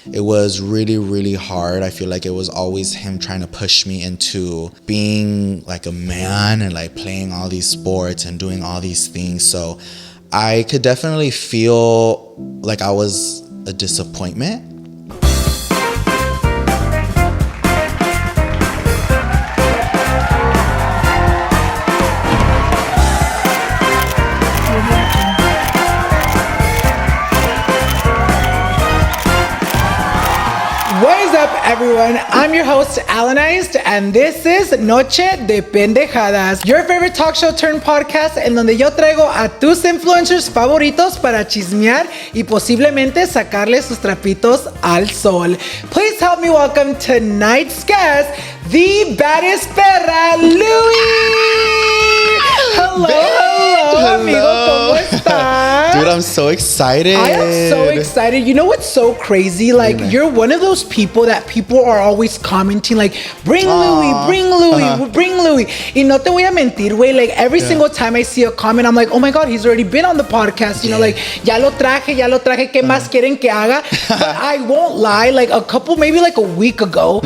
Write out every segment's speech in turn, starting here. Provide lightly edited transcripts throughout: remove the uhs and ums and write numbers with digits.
It was really, really hard. I feel like it was always him trying to push me into being like a man and like playing all these sports and doing all these things. So I could definitely feel like I was a disappointment. Everyone, I'm your host, Alanized, and this is Noche de Pendejadas, your favorite talk show turned podcast en donde yo traigo a tus influencers favoritos para chismear y posiblemente sacarle sus trapitos al sol. Please help me welcome tonight's guest, the baddest perra, Louie! Hello, amigo, ¿cómo estás? Dude, I'm so excited. I am so excited. You know what's so crazy? Like, you're one of those people that people are always commenting, like, bring Louie, bring Louie, bring Louie. Y no te voy a mentir, güey. Like, every single time I see a comment, I'm like, oh my God, he's already been on the podcast. You know, like, ya lo traje, ¿qué más quieren que haga? But I won't lie, like, maybe like a week ago,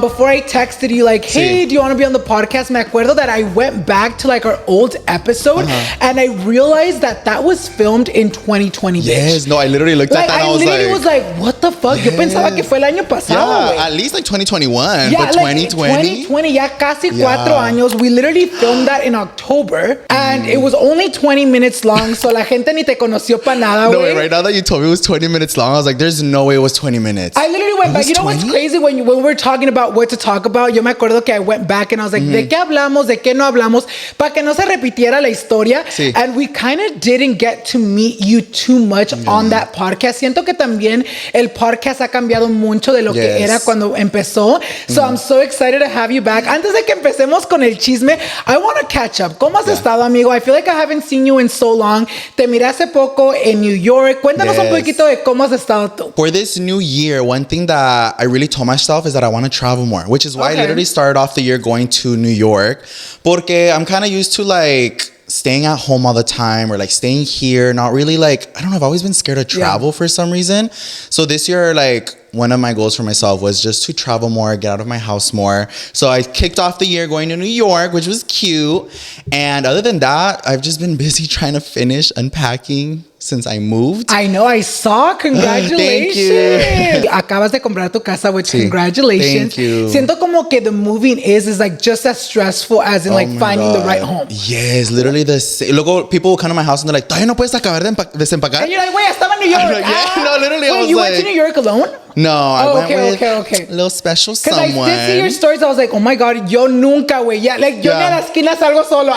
before I texted you, like, hey, do you want to be on the podcast? Me acuerdo that I went back to, like, our old episode, and I realized that was filmed in 2020, bitch. Yes, no, I literally looked at that and I was like, what the fuck? Yo pensaba que fue el año pasado, at least like 2021, but like 2020? 2020, ya casi 4 años. We literally filmed that in October, and it was only 20 minutes long, so la gente ni te conoció pa nada, No, wait, right now that you told me it was 20 minutes long, I was like, there's no way it was 20 minutes. I literally went back. You know what's crazy? When we're talking about what to talk about, yo me acuerdo que I went back and I was like, ¿de qué hablamos? ¿De qué no hablamos? Para que no se repitiera la historia. Sí. And we kind of didn't get to meet you too much on that podcast. Siento que también el podcast ha cambiado mucho de lo que era cuando empezó. So I'm so excited to have you back. Antes de que empecemos con el chisme, I want to catch up. ¿Cómo has estado, amigo? I feel like I haven't seen you in so long. Te miré hace poco en New York. Cuéntanos un poquito de cómo has estado tú. For this new year, one thing that I really told myself is that I want to travel more, which is why I literally started off the year going to New York. Porque I'm kind of used to like staying at home all the time or like staying here, not really like, I don't know, I've always been scared to travel for some reason. So this year, like, one of my goals for myself was just to travel more, get out of my house more. So I kicked off the year going to New York, which was cute. And other than that, I've just been busy trying to finish unpacking since I moved. I know, I saw. Congratulations. Thank you. Acabas de comprar tu casa, which congratulations. Thank you. Siento como que the moving is like just as stressful as in like finding the right home. Yes, literally the same. Luego people will come to my house and they're like, ¿todavía no puedes acabar de desempacar? And you're like, wait, estaba en New York. Like, no, literally. Wait, you went to New York alone? No, I went with okay. a little special someone. Because I did see your stories. I was like, oh my God, yo nunca, güey. Yeah, like, yo ni a la esquina salgo solo.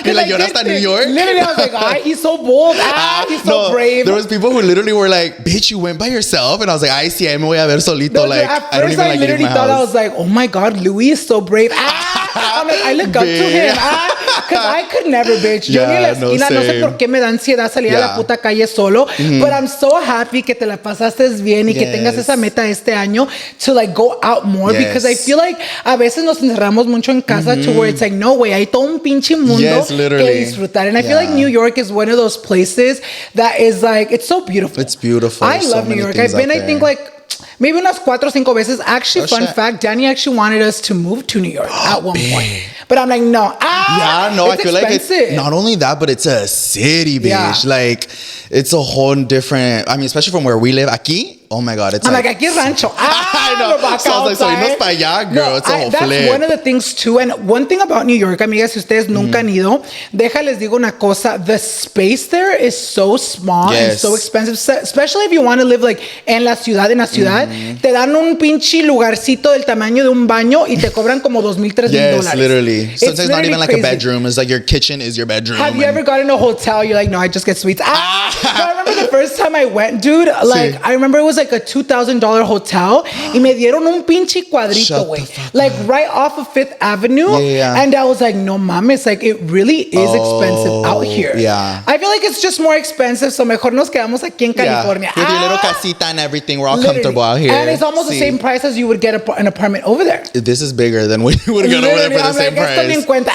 You're like, ¿you're hasta New York? Literally, I was like, he's so bold. He's so brave. There was people who literally were like, bitch, you went by yourself? And I was like, sí, ahí me voy a ver solito. No, like, at first, I don't even like literally leaving my thought, house. I was like, oh my God, Louie is so brave. I'm like, I look up to him. Because I could never, bitch. Yo ni a la esquina, no sé por qué me da ansiedad salir a la puta calle solo. But I'm so happy que te la pasaste bien y que tengas esa meta este año to like go out more. Because I feel like a veces nos encerramos mucho en casa to where it's like, no way, hay todo un pinche mundo que disfrutar. And I feel like New York is one of those places that is like, it's so beautiful. It's beautiful. I love New York. I've been, I think, like, maybe unas 4 o 5 veces. Actually, fun fact, Danny actually wanted us to move to New York at one point. But I'm like, no. I feel like it's not only that, but it's a city, bitch. Yeah. Like, it's a whole different, I mean, especially from where we live, aquí. Oh my God, it's I'm like aquí es rancho. I know. So I was like, so irnos para allá, girl. It's a whole that's flip. One of the things too. And one thing about New York, amigas, si ustedes nunca han ido, déjales digo una cosa. The space there is so small and so expensive. Especially if you want to live like en la ciudad, te dan un pinche lugarcito del tamaño de un baño y te cobran como $2,000, $3,000. Yes, literally. Sometimes not even like crazy. a bedroom. It's like your kitchen is your bedroom. Have you ever gotten a hotel? You're like, no, I just get suites. So I remember the first time I went, dude, like, I remember it was like a $2,000 hotel y me dieron un pinche cuadrito, güey. Like right off of 5th Avenue. And I was like, no mames, like it really is expensive out here. Yeah. I feel like it's just more expensive, so mejor nos quedamos aquí en California. With your little casita and everything, we're all comfortable out here. And it's almost the same price as you would get an apartment over there. This is bigger than we would have got over there for the same price. Esto ni en cuenta.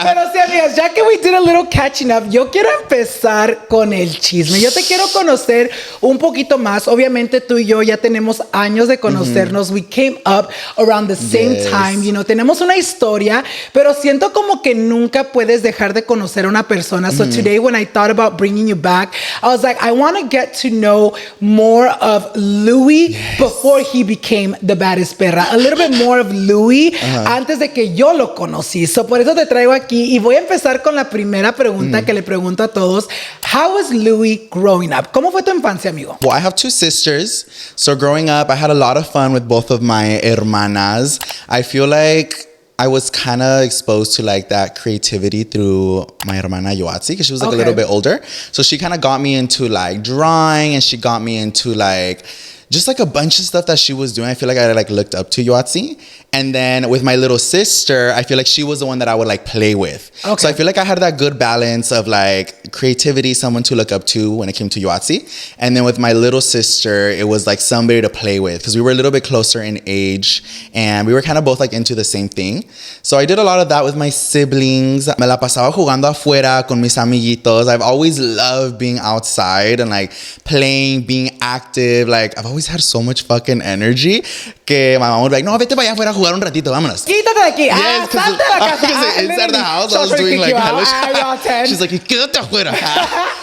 Pero sí, amigas, ya que we did a little catching up, yo quiero empezar con el chisme. Yo te quiero conocer un poquito más. Obviamente obviamente tú y yo ya tenemos años de conocernos. We came up around the same time. You know, tenemos una historia, pero siento como que nunca puedes dejar de conocer a una persona. So today when I thought about bringing you back, I was like, I want to get to know more of Louie before he became the baddest perra. A little bit more of Louie antes de que yo lo conocí. So por eso te traigo aquí y voy a empezar con la primera pregunta que le pregunto a todos. How was Louie growing up? ¿Cómo fue tu infancia, amigo? Well, I have two sisters. So growing up, I had a lot of fun with both of my hermanas. I feel like I was kind of exposed to like that creativity through my hermana Yoatzi because she was like a little bit older. So she kind of got me into like drawing and she got me into like just like a bunch of stuff that she was doing. I feel like I like looked up to Yoatzi. And then with my little sister, I feel like she was the one that I would like play with. Okay. So I feel like I had that good balance of like creativity, someone to look up to when it came to Yoatzi. And then with my little sister, it was like somebody to play with because we were a little bit closer in age and we were kind of both like into the same thing. So I did a lot of that with my siblings. Me la pasaba jugando afuera con mis amiguitos. I've always loved being outside and like playing, being active. Like I've always had so much fucking energy que my mom would be like, no, vete para allá afuera a jugar un ratito, vámonos. Quítate de aquí. Yes, salte de la casa. Inside the house, I was doing like hella. She's like, quédate afuera.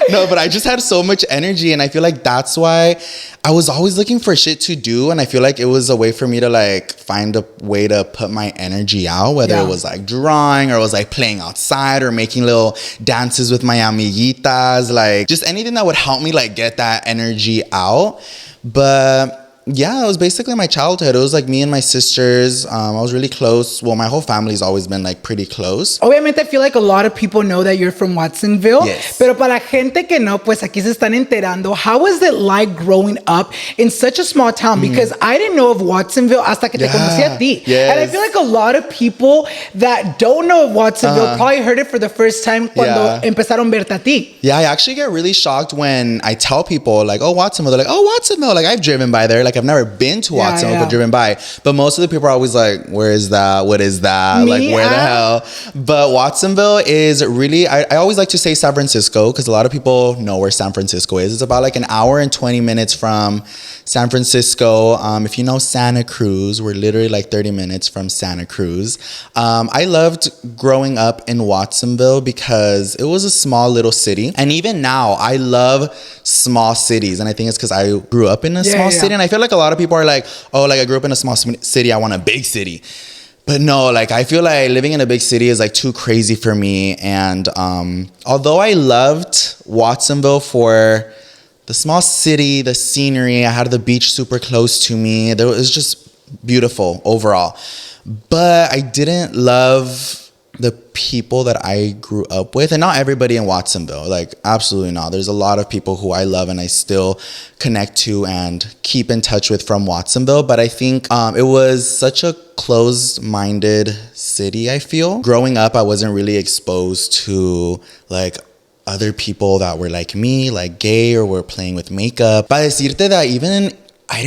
No, but I just had so much energy, and I feel like that's why I was always looking for shit to do, and I feel like it was a way for me to like find a way to put my energy out, whether it was like drawing or it was like playing outside or making little dances with my amiguitas, like just anything that would help me like get that energy out. But yeah, it was basically my childhood. It was like me and my sisters. I was really close. Well, my whole family's always been like pretty close. Obviamente, I feel like a lot of people know that you're from Watsonville. Yes. Pero para la gente que no, pues aquí se están enterando. How was it like growing up in such a small town? Because I didn't know of Watsonville hasta que te conocí a ti. Yes. And I feel like a lot of people that don't know of Watsonville probably heard it for the first time cuando empezaron a verte a ti. Yeah, I actually get really shocked when I tell people like, oh, Watsonville. They're like, oh, Watsonville. Like I've driven by there. Like I've never been to Watsonville, but driven by. But most of the people are always like, where is that? What is that? Like, where the hell? But Watsonville is really, I always like to say San Francisco because a lot of people know where San Francisco is. It's about like an hour and 20 minutes from San Francisco. If you know Santa Cruz, we're literally like 30 minutes from Santa Cruz. I loved growing up in Watsonville because it was a small little city. And even now, I love small cities. And I think it's because I grew up in a small city. And I feel like a lot of people are like, oh, like I grew up in a small city, I want a big city. But no, like I feel like living in a big city is like too crazy for me. And although I loved Watsonville for the small city, the scenery, I had the beach super close to me. It was just beautiful overall. But I didn't love the people that I grew up with, and not everybody in Watsonville, like absolutely not. There's a lot of people who I love and I still connect to and keep in touch with from Watsonville. But I think it was such a closed-minded city, I feel. Growing up, I wasn't really exposed to like other people that were like me, like gay or were playing with makeup. Para decirte that even I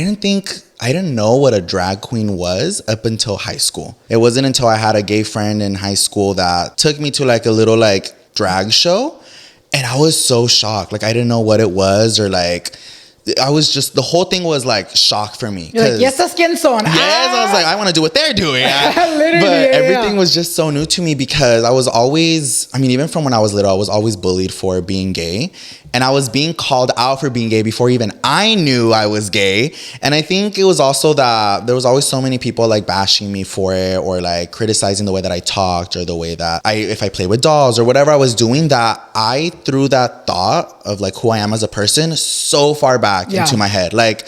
didn't know what a drag queen was up until high school. It wasn't until I had a gay friend in high school that took me to like a little like drag show. And I was so shocked. Like I didn't know what it was or like, I was just, the whole thing was like shock for me. You're like, yes, that's quién son. Yes, I was like, I want to do what they're doing. But everything was just so new to me because I was always, I mean, even from when I was little, I was always bullied for being gay. And I was being called out for being gay before even I knew I was gay. And I think it was also that there was always so many people like bashing me for it or like criticizing the way that I talked or the way that if I played with dolls or whatever I was doing, that I threw that thought of like who I am as a person so far back into my head. Like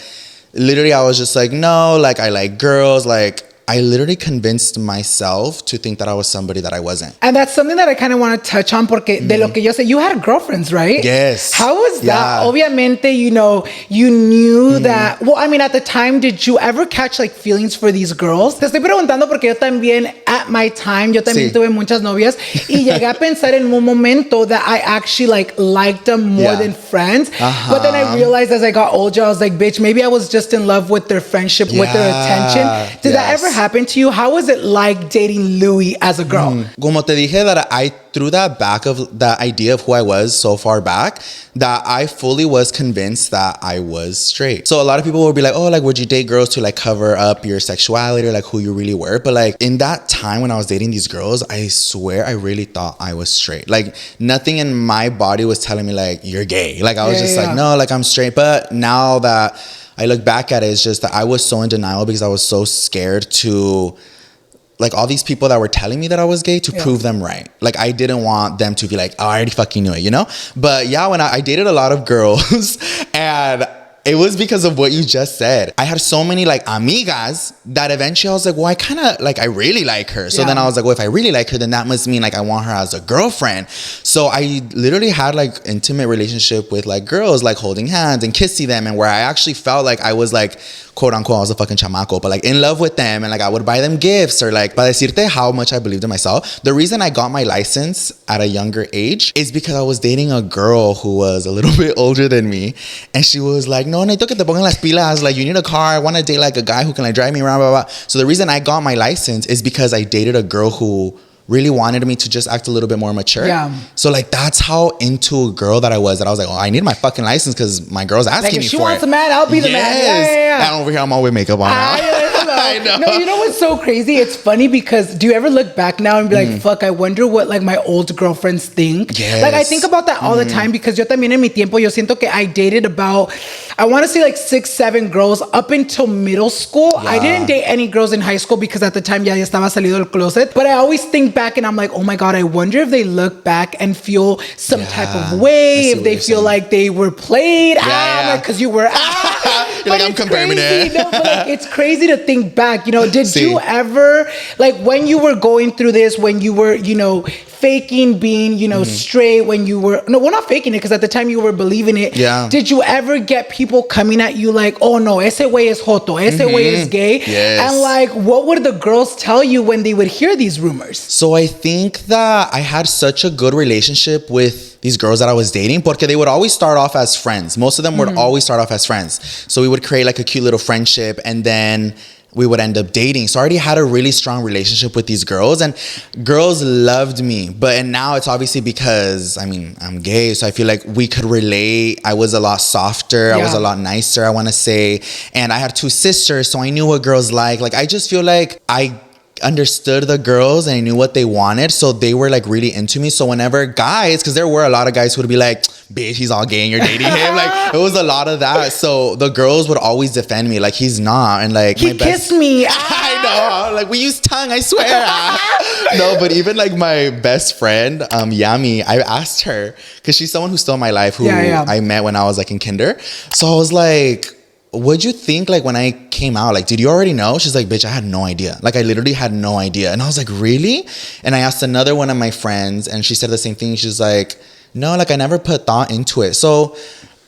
literally I was just like, no, like I like girls, like I literally convinced myself to think that I was somebody that I wasn't. And that's something that I kind of want to touch on porque de lo que yo sé, you had girlfriends, right? Yes. How was that? Obviamente, you know, you knew that, well, I mean, at the time, did you ever catch like feelings for these girls? Te estoy preguntando porque yo también, at my time, yo también tuve muchas novias y llegué a pensar en un momento that I actually like liked them more than friends. But then I realized as I got older, I was like, bitch, maybe I was just in love with their friendship, with their attention. Did that ever happened to you, how was it like dating Louie as a girl? Como te dije, that I threw that back of the idea of who I was so far back that I fully was convinced that I was straight. So a lot of people would be like, oh, like, would you date girls to like cover up your sexuality or like who you really were? But like in that time when I was dating these girls, I swear I really thought I was straight. Like nothing in my body was telling me like, you're gay. Like I was like, no, like I'm straight. But now that I look back at it, it's just that I was so in denial because I was so scared to, like, all these people that were telling me that I was gay to prove them right. Like, I didn't want them to be like, oh, I already fucking knew it, you know? But yeah, when I dated a lot of girls and it was because of what you just said. I had so many like amigas that eventually I was like, well, I kind of like, I really like her. So then I was like, well, if I really like her, then that must mean like I want her as a girlfriend. So I literally had like intimate relationship with like girls, like holding hands and kissing them, and where I actually felt like I was like, quote unquote, I was a fucking chamaco, but like in love with them, and like I would buy them gifts, or like, para decirte how much I believed in myself. The reason I got my license at a younger age is because I was dating a girl who was a little bit older than me, and she was like, no, necesito que te pongan las pilas, like you need a car, I want to date like a guy who can like drive me around, blah, blah, blah. So the reason I got my license is because I dated a girl who really wanted me to just act a little bit more mature. Yeah. So like that's how into a girl that I was that I was like, oh, I need my fucking license because my girl's asking me for it. If she wants a man, I'll be the man. Yeah. And over here I'm all with makeup on. I know. No, you know what's so crazy? It's funny because do you ever look back now and be like, fuck, I wonder what like my old girlfriends think? Yes. Like I think about that all the time because yo también en mi tiempo, yo siento que I dated about, I want to say like 6, 7 girls up until middle school. Yeah. I didn't date any girls in high school because at the time ya estaba salido del closet. But I always think back and I'm like, oh my God, I wonder if they look back and feel some type of way, if they feel like they were played out, because you were You're like, I'm comparing it. No, but like, it's crazy to think back, you know, did you ever, like when you were going through this, when you were, you know, faking being, you know, straight, when you were, no, we're not faking it because at the time you were believing it. Yeah. Did you ever get people coming at you like, oh no, ese way is joto, ese way is gay? Yes. And like, what would the girls tell you when they would hear these rumors? So I think that I had such a good relationship with these girls that I was dating porque they would always start off as friends. Most of them would always start off as friends. So we would create like a cute little friendship and then we would end up dating. So I already had a really strong relationship with these girls and girls loved me. And now it's obviously because, I mean, I'm gay. So I feel like we could relate. I was a lot softer. I was a lot nicer, I want to say. And I had 2 sisters. So I knew what girls like. Like, I just feel like I understood the girls and I knew what they wanted, so they were like really into me. So whenever guys, because there were a lot of guys who would be like, bitch, he's all gay and you're dating him, like it was a lot of that. So the girls would always defend me like, he's not, and like he kissed me. I know, like we use tongue, I swear. No, but even like my best friend Yami, I asked her because she's someone who's still in my life who I met when I was like in kinder. So I was like, what'd you think like when I came out? Like, did you already know? She's like, bitch, I had no idea. Like, I literally had no idea. And I was like, really? And I asked another one of my friends and she said the same thing. She's like, no, like I never put thought into it. So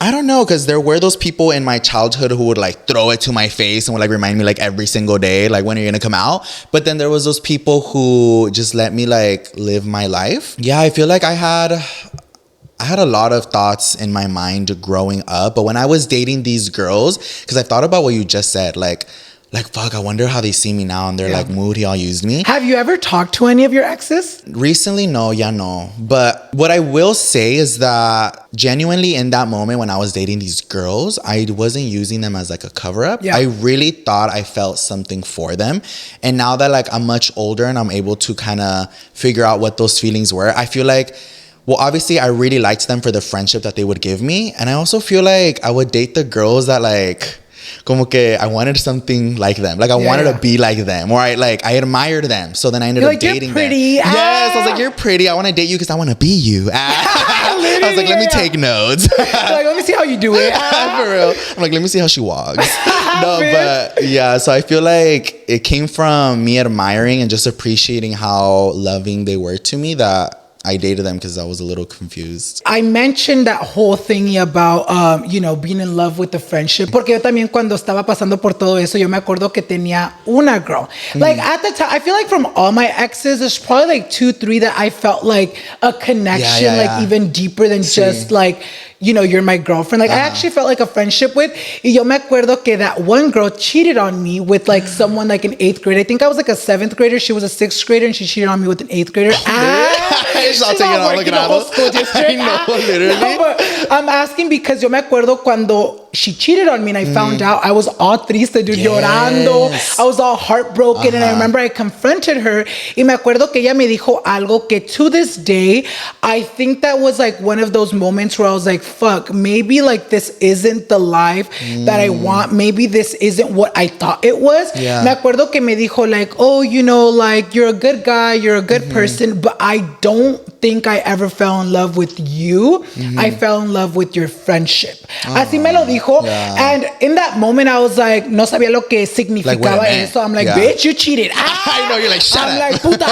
I don't know, because there were those people in my childhood who would like throw it to my face and would like remind me like every single day, like, when are you gonna come out? But then there was those people who just let me like live my life. Yeah, I feel like I had a lot of thoughts in my mind growing up, but when I was dating these girls, because I thought about what you just said, like fuck, I wonder how they see me now and they're like, mood, he all used me. Have you ever talked to any of your exes? Recently, no. But what I will say is that genuinely in that moment when I was dating these girls, I wasn't using them as like a cover up. I really thought I felt something for them. And now that like I'm much older and I'm able to kind of figure out what those feelings were, I feel like, well, obviously I really liked them for the friendship that they would give me. And I also feel like I would date the girls that like, como que I wanted something like them. Like I wanted to be like them. Or I admired them. So then I ended up dating them. Yes, I was like, you're pretty. I want to date you because I want to be you. I was like, let me take notes. Like, let me see how you do it. For real. I'm like, let me see how she walks. No, but yeah, so I feel like it came from me admiring and just appreciating how loving they were to me that I dated them because I was a little confused. I mentioned that whole thing about, you know, being in love with the friendship. Porque yo también cuando estaba pasando por todo eso, yo me acuerdo que tenía una girl. Like at the time, I feel like from all my exes, there's probably like 2, 3 that I felt like a connection, like even deeper than just like, you know, you're my girlfriend. Like, I actually felt like a friendship with. Y yo me acuerdo que that one girl cheated on me with like someone like in 8th grade. I think I was like a 7th grader. She was a 6th grader, and she cheated on me with an 8th grader. She's all taking out looking at us. I know, literally. No, but I'm asking because yo me acuerdo cuando she cheated on me and I found out, I was all triste, dude, llorando. I was all heartbroken. And I remember I confronted her. Y me acuerdo que ella me dijo algo que to this day, I think that was like one of those moments where I was like, fuck, maybe like this isn't the life that I want. Maybe this isn't what I thought it was. Yeah. Me acuerdo que me dijo like, oh, you know, like you're a good guy, you're a good person, but I don't think I ever fell in love with you. I fell in love with your friendship. Así me lo dijo. Yeah. And in that moment, I was like, no sabía lo que significaba eso. I'm like, bitch, you cheated. I know, you're like, shut up. I'm like, puta.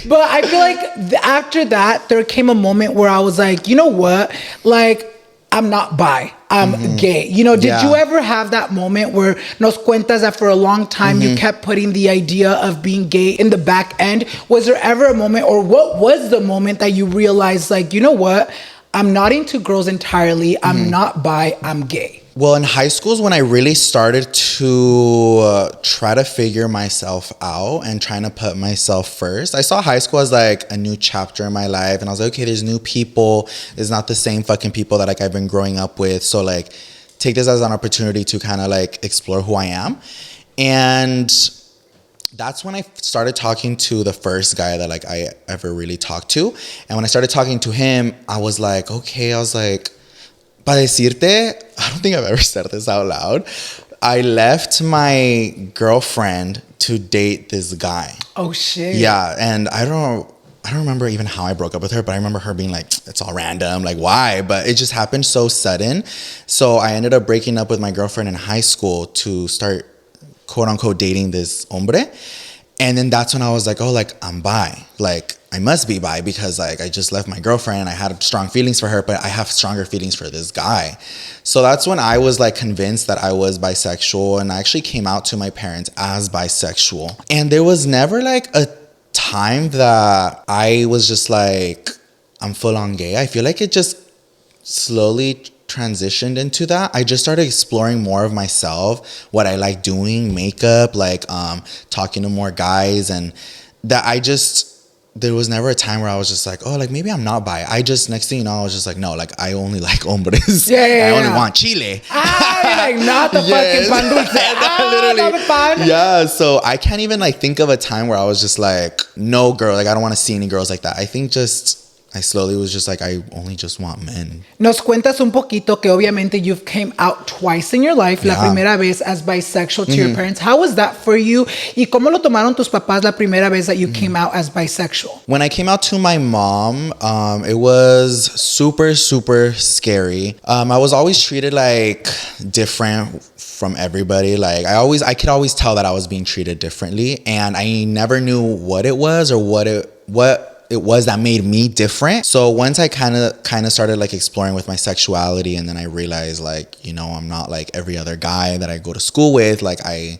But I feel like after that, there came a moment where I was like, you know what? Like, I'm not bi. I'm gay. You know, did you ever have that moment where nos cuentas that for a long time you kept putting the idea of being gay in the back end? Was there ever a moment, or what was the moment that you realized, like, you know what? I'm not into girls entirely. I'm not bi. I'm gay. Well, in high school is when I really started to try to figure myself out and trying to put myself first. I saw high school as like a new chapter in my life. And I was like, okay, there's new people. It's not the same fucking people that like I've been growing up with. So like take this as an opportunity to kind of like explore who I am. And that's when I started talking to the first guy that like I ever really talked to. And when I started talking to him, I was like, okay, I was like, pa decirte, I don't think I've ever said this out loud. I left my girlfriend to date this guy. Oh shit. Yeah, and I don't remember even how I broke up with her, but I remember her being like, it's all random, like why? But it just happened so sudden. So I ended up breaking up with my girlfriend in high school to start quote unquote dating this hombre. And then that's when I was like, oh, like I'm bi. Like I must be bi because like I just left my girlfriend. I had strong feelings for her, but I have stronger feelings for this guy. So that's when I was like convinced that I was bisexual, and I actually came out to my parents as bisexual. And there was never like a time that I was just like, I'm full on gay. I feel like it just slowly transitioned into that. I just started exploring more of myself, what I like doing, makeup, like talking to more guys, and that there was never a time where I was just like, oh, like maybe I'm not bi. I just, next thing you know, I was just like, no, like I only like hombres. I only want chile. Like not the fucking pan dulce. Literally. Pan. Yeah, so I can't even like think of a time where I was just like, no girl, like I don't want to see any girls like that. I think I slowly was just like, I only just want men. Nos cuentas un poquito que obviamente you've came out twice in your life. La primera vez as bisexual to your parents. How was that for you? ¿Y cómo lo tomaron tus papás la primera vez that you came out as bisexual? When I came out to my mom, it was super, super scary. I was always treated like different from everybody. Like I could always tell that I was being treated differently, and I never knew what it was or what it was that made me different. So once I kind of started like exploring with my sexuality, and then I realized like, you know, I'm not like every other guy that I go to school with. Like I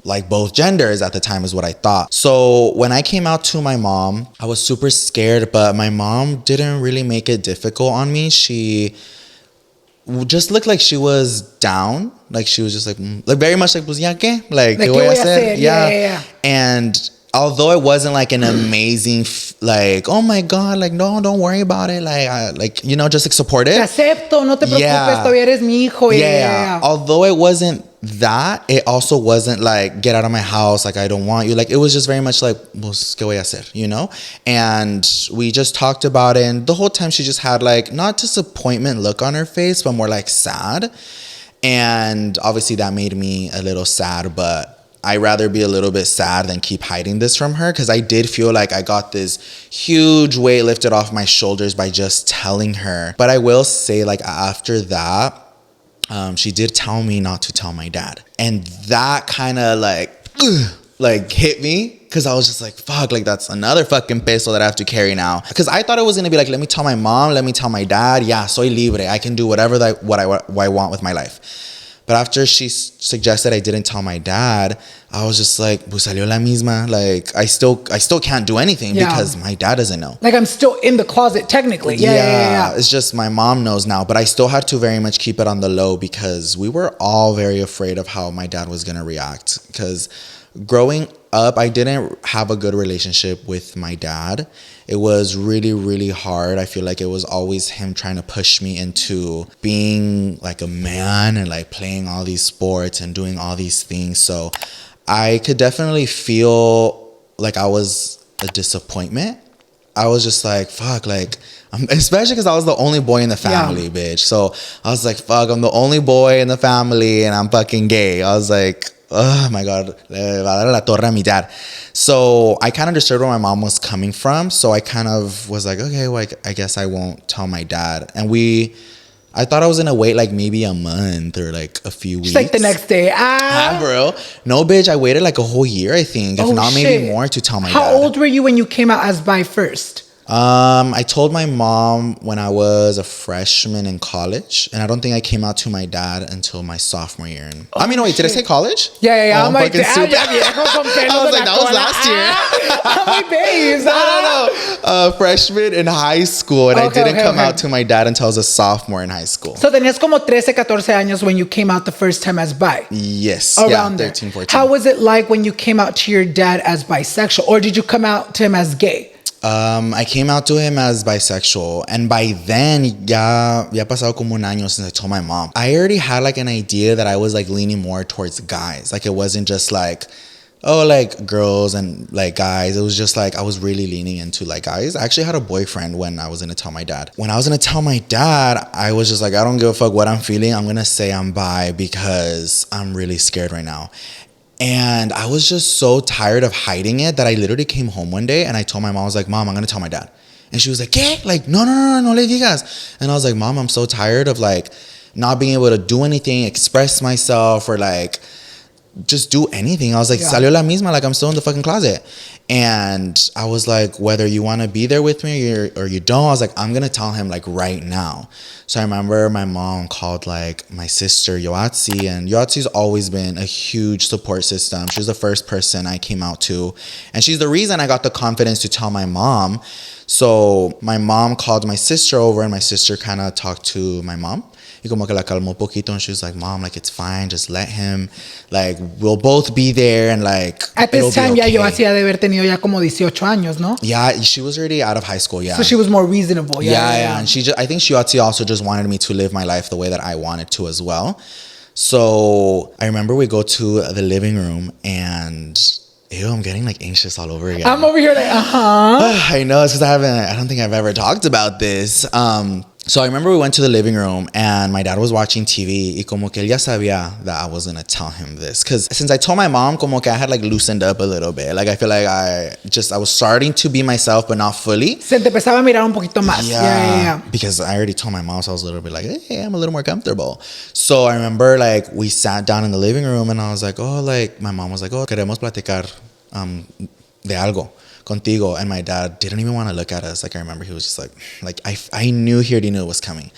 like both genders at the time is what I thought. So when I came out to my mom, I was super scared, but my mom didn't really make it difficult on me. She just looked like she was down. Like she was just like very much like, pues ya qué? Like ¿qué voy a hacer? Yeah. And although it wasn't like an amazing, like, oh my God, like, no, don't worry about it. Like, you know, just like support it. Te acepto, no te preocupes, todavía eres mi hijo. Yeah. Although it wasn't that, it also wasn't like, get out of my house, like, I don't want you. Like, it was just very much like, pues, ¿qué voy a hacer? You know? And we just talked about it. And the whole time she just had like, not disappointment look on her face, but more like sad. And obviously that made me a little sad, but I'd rather be a little bit sad than keep hiding this from her, because I did feel like I got this huge weight lifted off my shoulders by just telling her. But I will say, like, after that, she did tell me not to tell my dad. And that kind of like hit me, because I was just like, fuck, like that's another fucking peso that I have to carry now. Because I thought it was going to be like, let me tell my mom, let me tell my dad. Yeah, soy libre. I can do whatever what I want with my life. But after she suggested I didn't tell my dad, I was just like, pues salió la misma. Like, I still can't do anything because my dad doesn't know. Like, I'm still in the closet, technically. Yeah. It's just my mom knows now. But I still had to very much keep it on the low because we were all very afraid of how my dad was going to react. Because growing up, I didn't have a good relationship with my dad. It was really, really hard. I feel like it was always him trying to push me into being like a man and like playing all these sports and doing all these things. So I could definitely feel like I was a disappointment. I was just like, fuck, like, especially because I was the only boy in the family, bitch. So I was like, fuck, I'm the only boy in the family and I'm fucking gay. I was like, oh my God, le va a dar la torre a mi dad. So I kind of understood where my mom was coming from. So I kind of was like, okay, well, I guess I won't tell my dad. And I thought I was gonna wait like maybe a month or like a few weeks. Just like the next day. Bro. No, bitch, I waited like a whole year, I think. If not, maybe more to tell my dad. How old were you when you came out as bi first? I told my mom when I was a freshman in college, and I don't think I came out to my dad until my sophomore year. Wait, did I say college? Yeah. I'm like, I was like, that was last year. I'm like, babes. No. Freshman in high school, and I didn't come out to my dad until I was a sophomore in high school. So tenías como 13, 14 años when you came out the first time as bi? Yes. Around 13, 14. How was it like when you came out to your dad as bisexual? Or did you come out to him as gay? I came out to him as bisexual, and by then ya pasado como un año since I told my mom. I already had like an idea that I was like leaning more towards guys. Like, it wasn't just like, oh, like girls and like guys. It was just like I was really leaning into like guys. I actually had a boyfriend when I was gonna tell my dad. When I was gonna tell my dad, I was just like, I don't give a fuck what I'm feeling. I'm gonna say I'm bi because I'm really scared right now. And I was just so tired of hiding it that I literally came home one day and I told my mom, I was like, Mom, I'm going to tell my dad. And she was like, ¿Qué? Like, no le digas. And I was like, Mom, I'm so tired of like not being able to do anything, express myself, or like just do anything. I was like, salió la misma, like I'm still in the fucking closet. And I was like, whether you want to be there with me or you don't, I was like, I'm going to tell him like right now. So I remember my mom called like my sister, Yoatzi, and Yoatzi's always been a huge support system. She was the first person I came out to. And she's the reason I got the confidence to tell my mom. So my mom called my sister over and my sister kind of talked to my mom. Y como que la calmó poquito, and she was like, Mom, like, it's fine, just let him, like, we'll both be there, and like, at this time, ya yo hacía de haber tenido ya como 18 años, ¿no? Yeah, she was already out of high school, So she was more reasonable, yeah. And I think Shiotzi also just wanted me to live my life the way that I wanted to as well. So I remember we go to the living room, and ew, I'm getting like anxious all over again. I'm over here like, I know, it's because I don't think I've ever talked about this. So I remember we went to the living room and my dad was watching TV y como que él ya sabía that I was going to tell him this. Because since I told my mom, como que I had like loosened up a little bit. Like I feel like I was starting to be myself, but not fully. Se te empezaba a mirar un poquito más. Yeah. Because I already told my mom, so I was a little bit like, hey, I'm a little more comfortable. So I remember like we sat down in the living room and I was like, oh, like my mom was like, oh, queremos platicar de algo contigo. And my dad didn't even want to look at us. Like I remember he was just like I knew he already knew it was coming.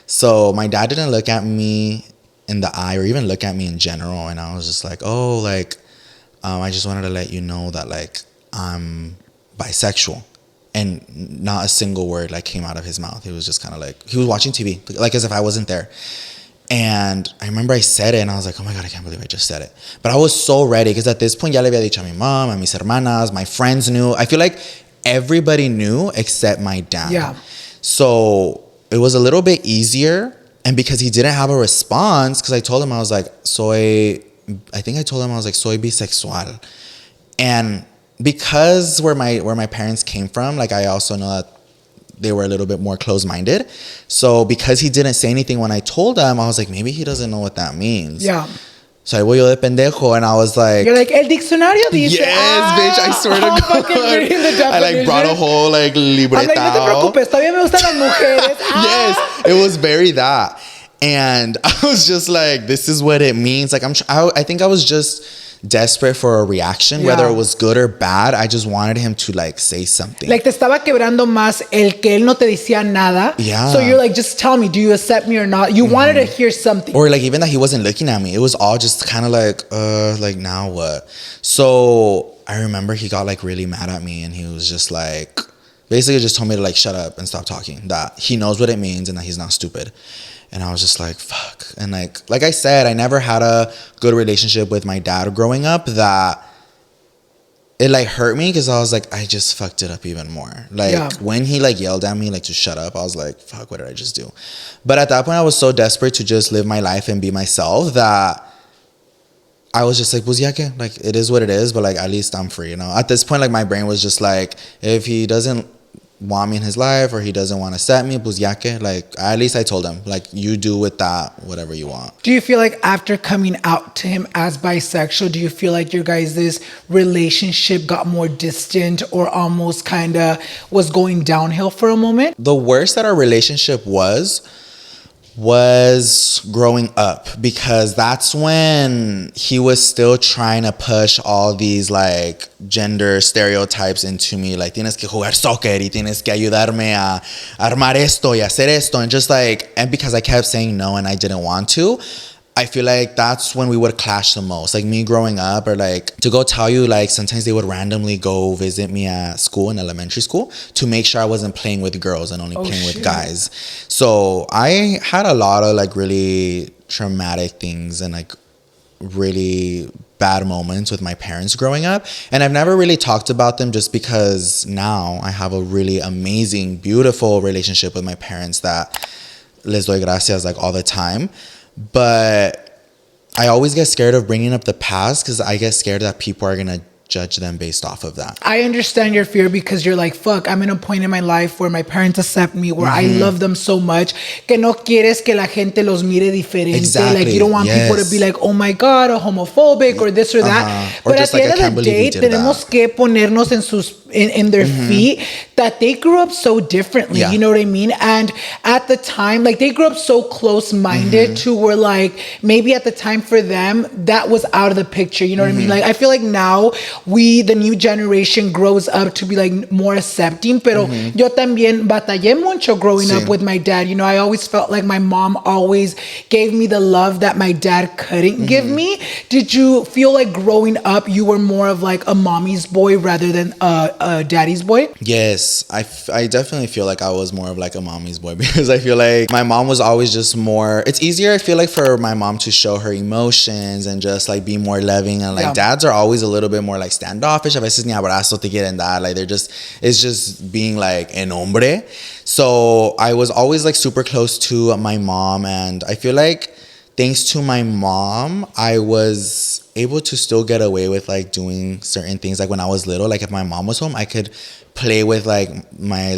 So my dad didn't look at me in the eye or even look at me in general. And I was just like, oh, like I just wanted to let you know that like I'm bisexual. And not a single word like came out of his mouth. He was just kind of like, he was watching TV, like as if I wasn't there. And I remember I said it and I was like, oh my God, I can't believe I just said it. But I was so ready because at this point ya le había dicho a mi mom, a mis hermanas, my friends knew. I feel like everybody knew except my dad. Yeah. So it was a little bit easier. And because he didn't have a response, because I told him, I was like, soy bisexual. And because where my parents came from, like I also know that they were a little bit more closed-minded. So because he didn't say anything when I told him, I was like, maybe he doesn't know what that means. Yeah. So I voy yo de pendejo, and I was like, you're like, el diccionario dice. Yes, bitch, I swear to God. I like brought a whole like libreta. I'm like, no te preocupes, todavía me gustan las mujeres. Yes, it was very that. And I was just like, this is what it means. Like I think I was just desperate for a reaction, whether it was good or bad. I just wanted him to like say something. Like te estaba quebrando más el que él no te decía nada. Yeah. So you're like, just tell me, do you accept me or not? You wanted to hear something. Or like even that he wasn't looking at me. It was all just kind of like now what? So I remember he got like really mad at me and he was just like, basically just told me to like shut up and stop talking. That he knows what it means and that he's not stupid. And I was just like, fuck. And like I said, I never had a good relationship with my dad growing up, that it like hurt me because I was like, I just fucked it up even more. Like when he like yelled at me like to shut up, I was like, fuck, what did I just do? But at that point I was so desperate to just live my life and be myself that I was just like, pues ya que, like it is what it is, but like at least I'm free, you know? At this point, like my brain was just like, if he doesn't want me in his life or he doesn't want to set me, pues ya que, like at least I told him, like you do with that whatever you want. Do you feel like after coming out to him as bisexual, do you feel like your guys' relationship got more distant or almost kind of was going downhill for a moment? The worst that our relationship was growing up, because that's when he was still trying to push all these like gender stereotypes into me, like tienes que jugar soccer y tienes que ayudarme a armar esto y hacer esto, and just like, and because I kept saying no and I didn't want to, I feel like that's when we would clash the most. Like me growing up, or like to go tell you, like sometimes they would randomly go visit me at school, in elementary school, to make sure I wasn't playing with girls and only playing with guys. So I had a lot of like really traumatic things and like really bad moments with my parents growing up. And I've never really talked about them just because now I have a really amazing, beautiful relationship with my parents that les doy gracias like all the time. But I always get scared of bringing up the past because I get scared that people are going to judge them based off of that. I understand your fear because you're like, fuck, I'm in a point in my life where my parents accept me, where I love them so much que no quieres que la gente los mire diferente. Exactly. Like you don't want people to be like, oh my God, or homophobic or this or that. Or but at the like, end of the day, tenemos que ponernos in their feet that they grew up so differently. You know what I mean? And at the time, like they grew up so close-minded to where like maybe at the time for them, that was out of the picture. You know what I mean? Like I feel like now the new generation grows up to be like more accepting, pero yo también batallé mucho growing up with my dad. You know, I always felt like my mom always gave me the love that my dad couldn't give me. Did you feel like growing up you were more of like a mommy's boy rather than a daddy's boy? Yes, I definitely feel like I was more of like a mommy's boy because I feel like my mom was always just more, it's easier I feel like for my mom to show her emotions and just like be more loving, and like dads are always a little bit more like standoffish. A veces ni abrazo te quieren dar, like it's just being like en hombre. So I was always like super close to my mom, and I feel like thanks to my mom, I was able to still get away with like doing certain things. Like when I was little, like if my mom was home, I could play with like my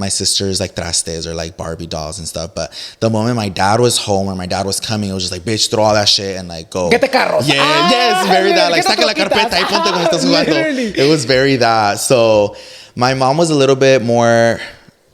sister's like trastes or like Barbie dolls and stuff. But the moment my dad was home or my dad was coming, it was just like, bitch, throw all that shit and like go. Get the carros. Yeah, yes, very that. Like saca la carpeta y ponte con estás jugando. It was very that. So my mom was a little bit more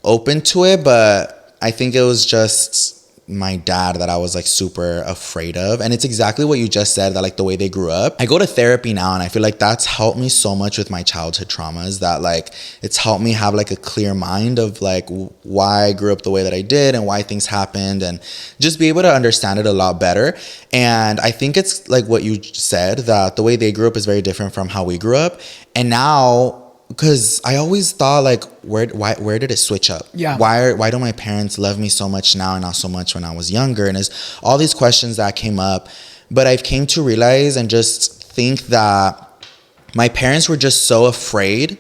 open to it, but I think it was just my dad that I was like super afraid of. And it's exactly what you just said, that like the way they grew up. I go to therapy now and I feel like that's helped me so much with my childhood traumas, that like it's helped me have like a clear mind of like why I grew up the way that I did and why things happened, and just be able to understand it a lot better. And I think it's like what you said, that the way they grew up is very different from how we grew up. And now, because I always thought like, where did it switch up? Yeah. Why do my parents love me so much now and not so much when I was younger? And it's all these questions that came up. But I've came to realize and just think that my parents were just so afraid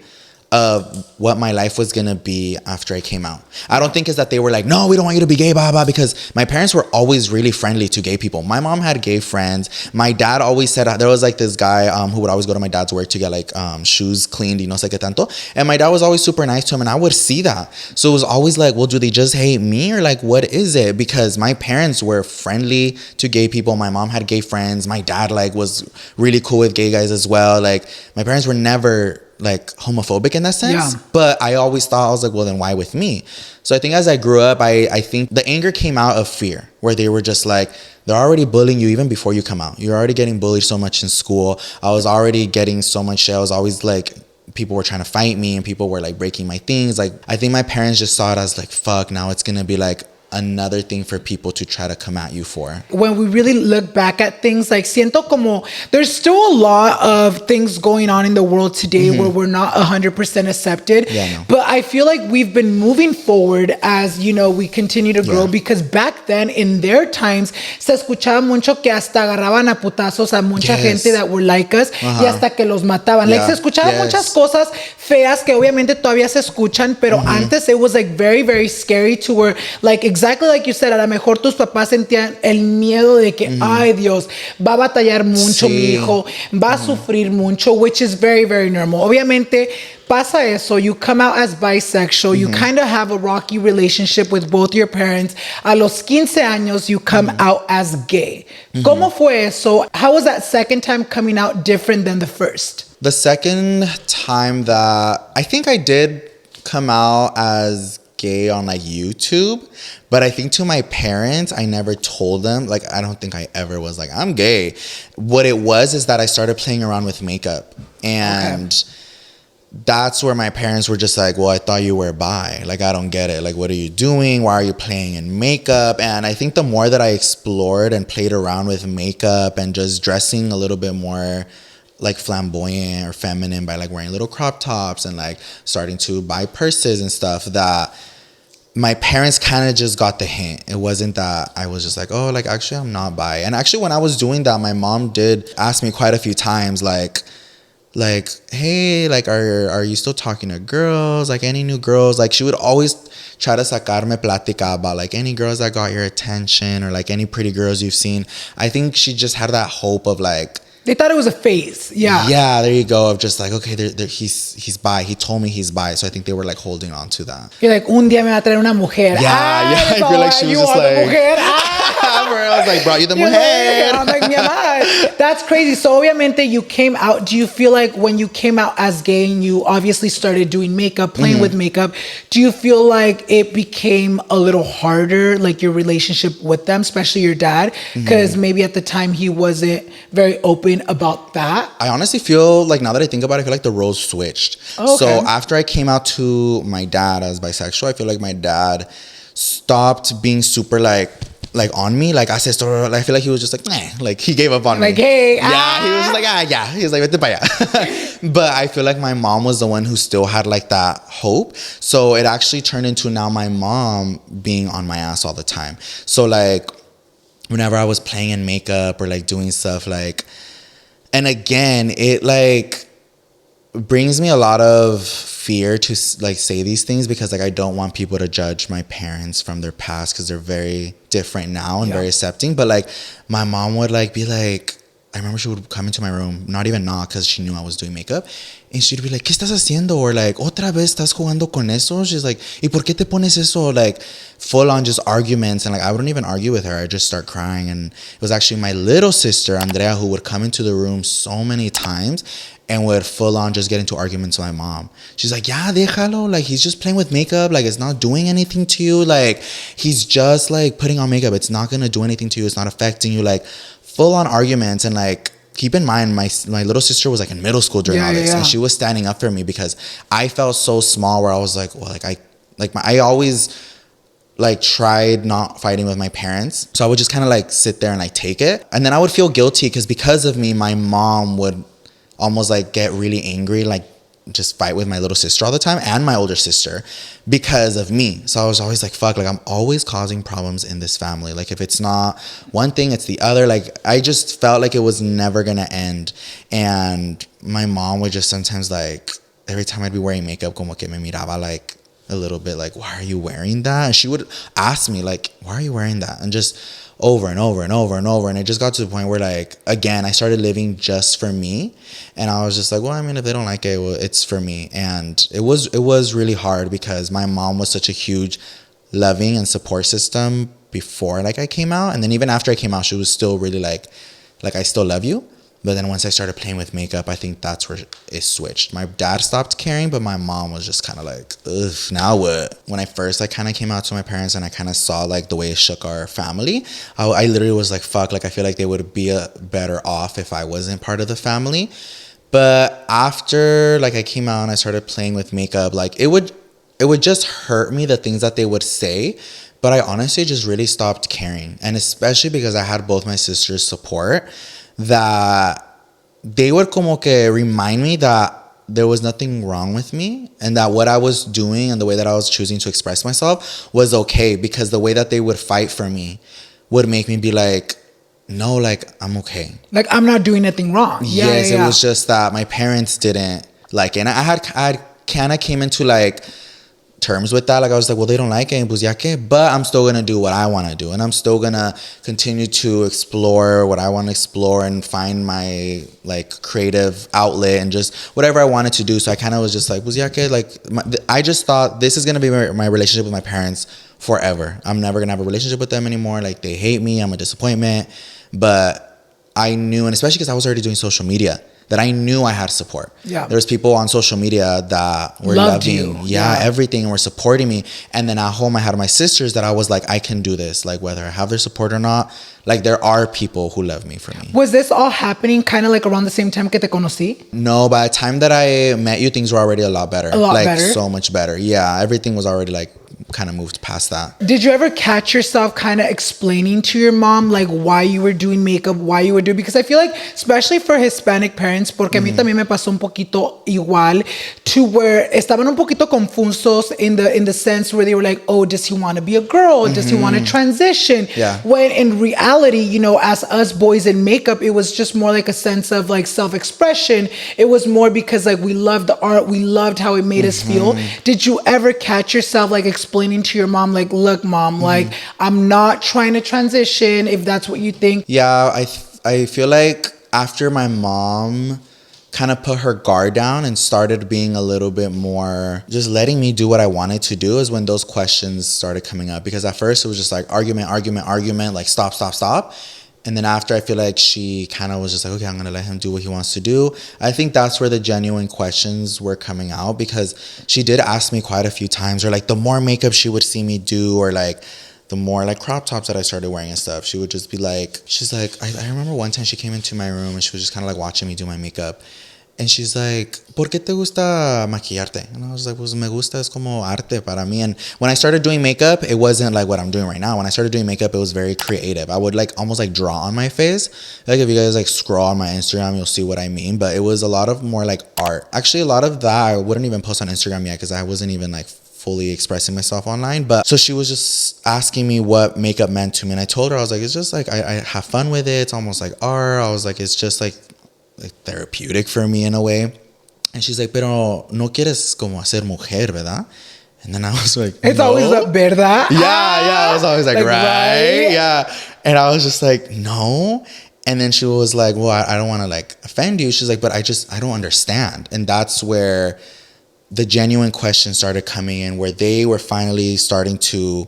of what my life was gonna be after I came out. I don't think it's that they were like, no, we don't want you to be gay, blah, blah, because my parents were always really friendly to gay people. My mom had gay friends. My dad always said, there was like this guy who would always go to my dad's work to get like shoes cleaned, y no sé qué tanto. And my dad was always super nice to him, and I would see that. So it was always like, well, do they just hate me, or like, what is it? Because my parents were friendly to gay people. My mom had gay friends. My dad like was really cool with gay guys as well. Like my parents were never like homophobic in that sense. But I always thought, I was like, well, then why with me? So I think as I grew up, I think the anger came out of fear, where they were just like, they're already bullying you even before you come out. You're already getting bullied so much in school. I was already getting so much shit. I was always like, people were trying to fight me and people were like breaking my things. Like, I think my parents just saw it as like, fuck, now it's gonna be like another thing for people to try to come at you for. When we really look back at things, like siento como there's still a lot of things going on in the world today where we're not 100% accepted. Yeah, no. But I feel like we've been moving forward as, you know, we continue to grow, because back then in their times se escuchaba mucho que hasta agarraban a putazos a mucha gente that were like us y hasta que los mataban. Like se escuchaban muchas cosas feas que obviamente todavía se escuchan, pero antes it was like very, very scary to where like exactly like you said, a lo mejor tus papás sentían el miedo de que, ay Dios, va a batallar mucho mi hijo, va a sufrir mucho, which is very, very normal. Obviamente, pasa eso, you come out as bisexual, you kind of have a rocky relationship with both your parents. A los 15 años, you come out as gay. ¿Cómo fue eso? How was that second time coming out different than the first? The second time that I think I did come out as gay on like YouTube, but I think to my parents I never told them. Like, I don't think I ever was like, I'm gay. What it was is that I started playing around with makeup, and that's where my parents were just like, well, I thought you were bi. Like, I don't get it. Like, what are you doing? Why are you playing in makeup? And I think the more that I explored and played around with makeup and just dressing a little bit more like flamboyant or feminine by like wearing little crop tops and like starting to buy purses and stuff, that my parents kind of just got the hint. It wasn't that I was just like, oh, like actually I'm not bi. And actually when I was doing that, my mom did ask me quite a few times like, hey, like are you still talking to girls? Like any new girls? Like she would always try to sacarme plática about like any girls that got your attention or like any pretty girls you've seen. I think she just had that hope of like, they thought it was a phase. Yeah. Yeah, there you go. Of just like, okay, he's bi. He told me he's bi. So I think they were like holding on to that. You're like, un día me va a traer una mujer. Yeah, I feel like she was just like, mujer. I was like, bro, you the mujer. I'm like, mi amor. That's crazy. So obviamente you came out. Do you feel like when you came out as gay and you obviously started doing makeup, playing with makeup, do you feel like it became a little harder, like your relationship with them, especially your dad? Because maybe at the time he wasn't very open about that? I honestly feel like, now that I think about it, I feel like the roles switched. Oh, okay. So after I came out to my dad as bisexual, I feel like my dad stopped being super like on me. Like I said, I feel like he was just like, nah, like he gave up on me. Like, hey, yeah, he was just like, yeah. He was like, vete pa allá. But I feel like my mom was the one who still had like that hope. So it actually turned into now my mom being on my ass all the time. So like whenever I was playing in makeup or like doing stuff like, and again, it like brings me a lot of fear to like say these things, because like I don't want people to judge my parents from their past, because they're very different now and very accepting. But like my mom would like be like, I remember she would come into my room, not even knock, because she knew I was doing makeup, and she'd be like, ¿qué estás haciendo? Or like, otra vez estás jugando con eso? She's like, ¿y por qué te pones eso? Like full on just arguments. And like I wouldn't even argue with her, I'd just start crying. And it was actually my little sister Andrea who would come into the room so many times and would full on just get into arguments with my mom. She's like, yeah, déjalo, like he's just playing with makeup, like it's not doing anything to you, like he's just like putting on makeup, it's not gonna do anything to you, it's not affecting you. Like full on arguments. And like keep in mind, my little sister was like in middle school during all this, and she was standing up for me, because I felt so small, where I was like, well, I always like tried not fighting with my parents, so I would just kind of like sit there and like take it, and then I would feel guilty because of me, my mom would almost like get really angry, like just fight with my little sister all the time and my older sister because of me. So I was always like, fuck, like I'm always causing problems in this family. Like if it's not one thing, it's the other. Like I just felt like it was never gonna end. And my mom would just sometimes like, every time I'd be wearing makeup, como que me miraba like a little bit like, why are you wearing that? And she would ask me like, why are you wearing that? And just over and over and over and over. And it just got to the point where like, again, I started living just for me. And I was just like, well, I mean, if they don't like it, well, it's for me. And it was really hard, because my mom was such a huge loving and support system before like I came out. And then even after I came out, she was still really like I still love you. But then once I started playing with makeup, I think that's where it switched. My dad stopped caring, but my mom was just kind of like, ugh, now what? When I first kind of came out to my parents and I kind of saw like the way it shook our family, I literally was like, fuck, like I feel like they would be better off if I wasn't part of the family. But after like I came out and I started playing with makeup, like it would just hurt me, the things that they would say. But I honestly just really stopped caring. And especially because I had both my sisters' support, that they would como que remind me that there was nothing wrong with me and that what I was doing and the way that I was choosing to express myself was okay, because the way that they would fight for me would make me be like, no, like I'm okay. Like I'm not doing anything wrong. It was just that my parents didn't like it. And I kind of came into like terms with that. Like I was like, well, they don't like it, pues ya que, but I'm still gonna do what I want to do, and I'm still gonna continue to explore what I want to explore and find my like creative outlet and just whatever I wanted to do. So I kind of was just like, pues ya que, like I just thought this is gonna be my relationship with my parents forever. I'm never gonna have a relationship with them anymore. Like they hate me, I'm a disappointment. But I knew, and especially because I was already doing social media, that I knew I had support. Yeah. There was people on social media that were loved loving, everything, and were supporting me. And then at home, I had my sisters that I was like, I can do this. Like whether I have their support or not, like there are people who love me for me. Was this all happening kind of like around the same time que te conocí? No, by the time that I met you, things were already a lot better. A lot better? So much better. Yeah, everything was already like kind of moved past that. Did you ever catch yourself kind of explaining to your mom like why you were doing makeup, why you were doing, because I feel like especially for Hispanic parents, porque a mí también me pasó un poquito igual, to where estaban un poquito confusos in the sense where they were like, oh, does he want to be a girl? Does he want to transition? Yeah. When in reality, you know, as us boys in makeup, it was just more like a sense of like self-expression. It was more because like we loved the art, we loved how it made us feel. Did you ever catch yourself like explaining to your mom like, look mom, like I'm not trying to transition if that's what you think? Yeah, I feel like after my mom kind of put her guard down and started being a little bit more just letting me do what I wanted to do is when those questions started coming up. Because at first it was just like argument, like stop. And then after, I feel like she kind of was just like, okay, I'm going to let him do what he wants to do. I think that's where the genuine questions were coming out, because she did ask me quite a few times, or like the more makeup she would see me do, or like the more like crop tops that I started wearing and stuff, she would just be like, she's like, I remember one time she came into my room and she was just kind of like watching me do my makeup. And she's like, ¿por qué te gusta maquillarte? And I was like, pues me gusta, es como arte para mí. And when I started doing makeup, it wasn't like what I'm doing right now. When I started doing makeup, it was very creative. I would like almost like draw on my face. Like if you guys like scroll on my Instagram, you'll see what I mean. But it was a lot of more like art. Actually, a lot of that I wouldn't even post on Instagram yet, because I wasn't even like fully expressing myself online. But so she was just asking me what makeup meant to me. And I told her, I was like, it's just like, I have fun with it. It's almost like art. I was like, it's just like therapeutic for me in a way. And she's like, pero no quieres como hacer mujer, ¿verdad? And then I was like, it's no. always like, ¿verdad? Yeah, I was always like right? Yeah. And I was just like, no. And then she was like, well, I don't want to like offend you. She's like, but I don't understand. And that's where the genuine questions started coming in, where they were finally starting to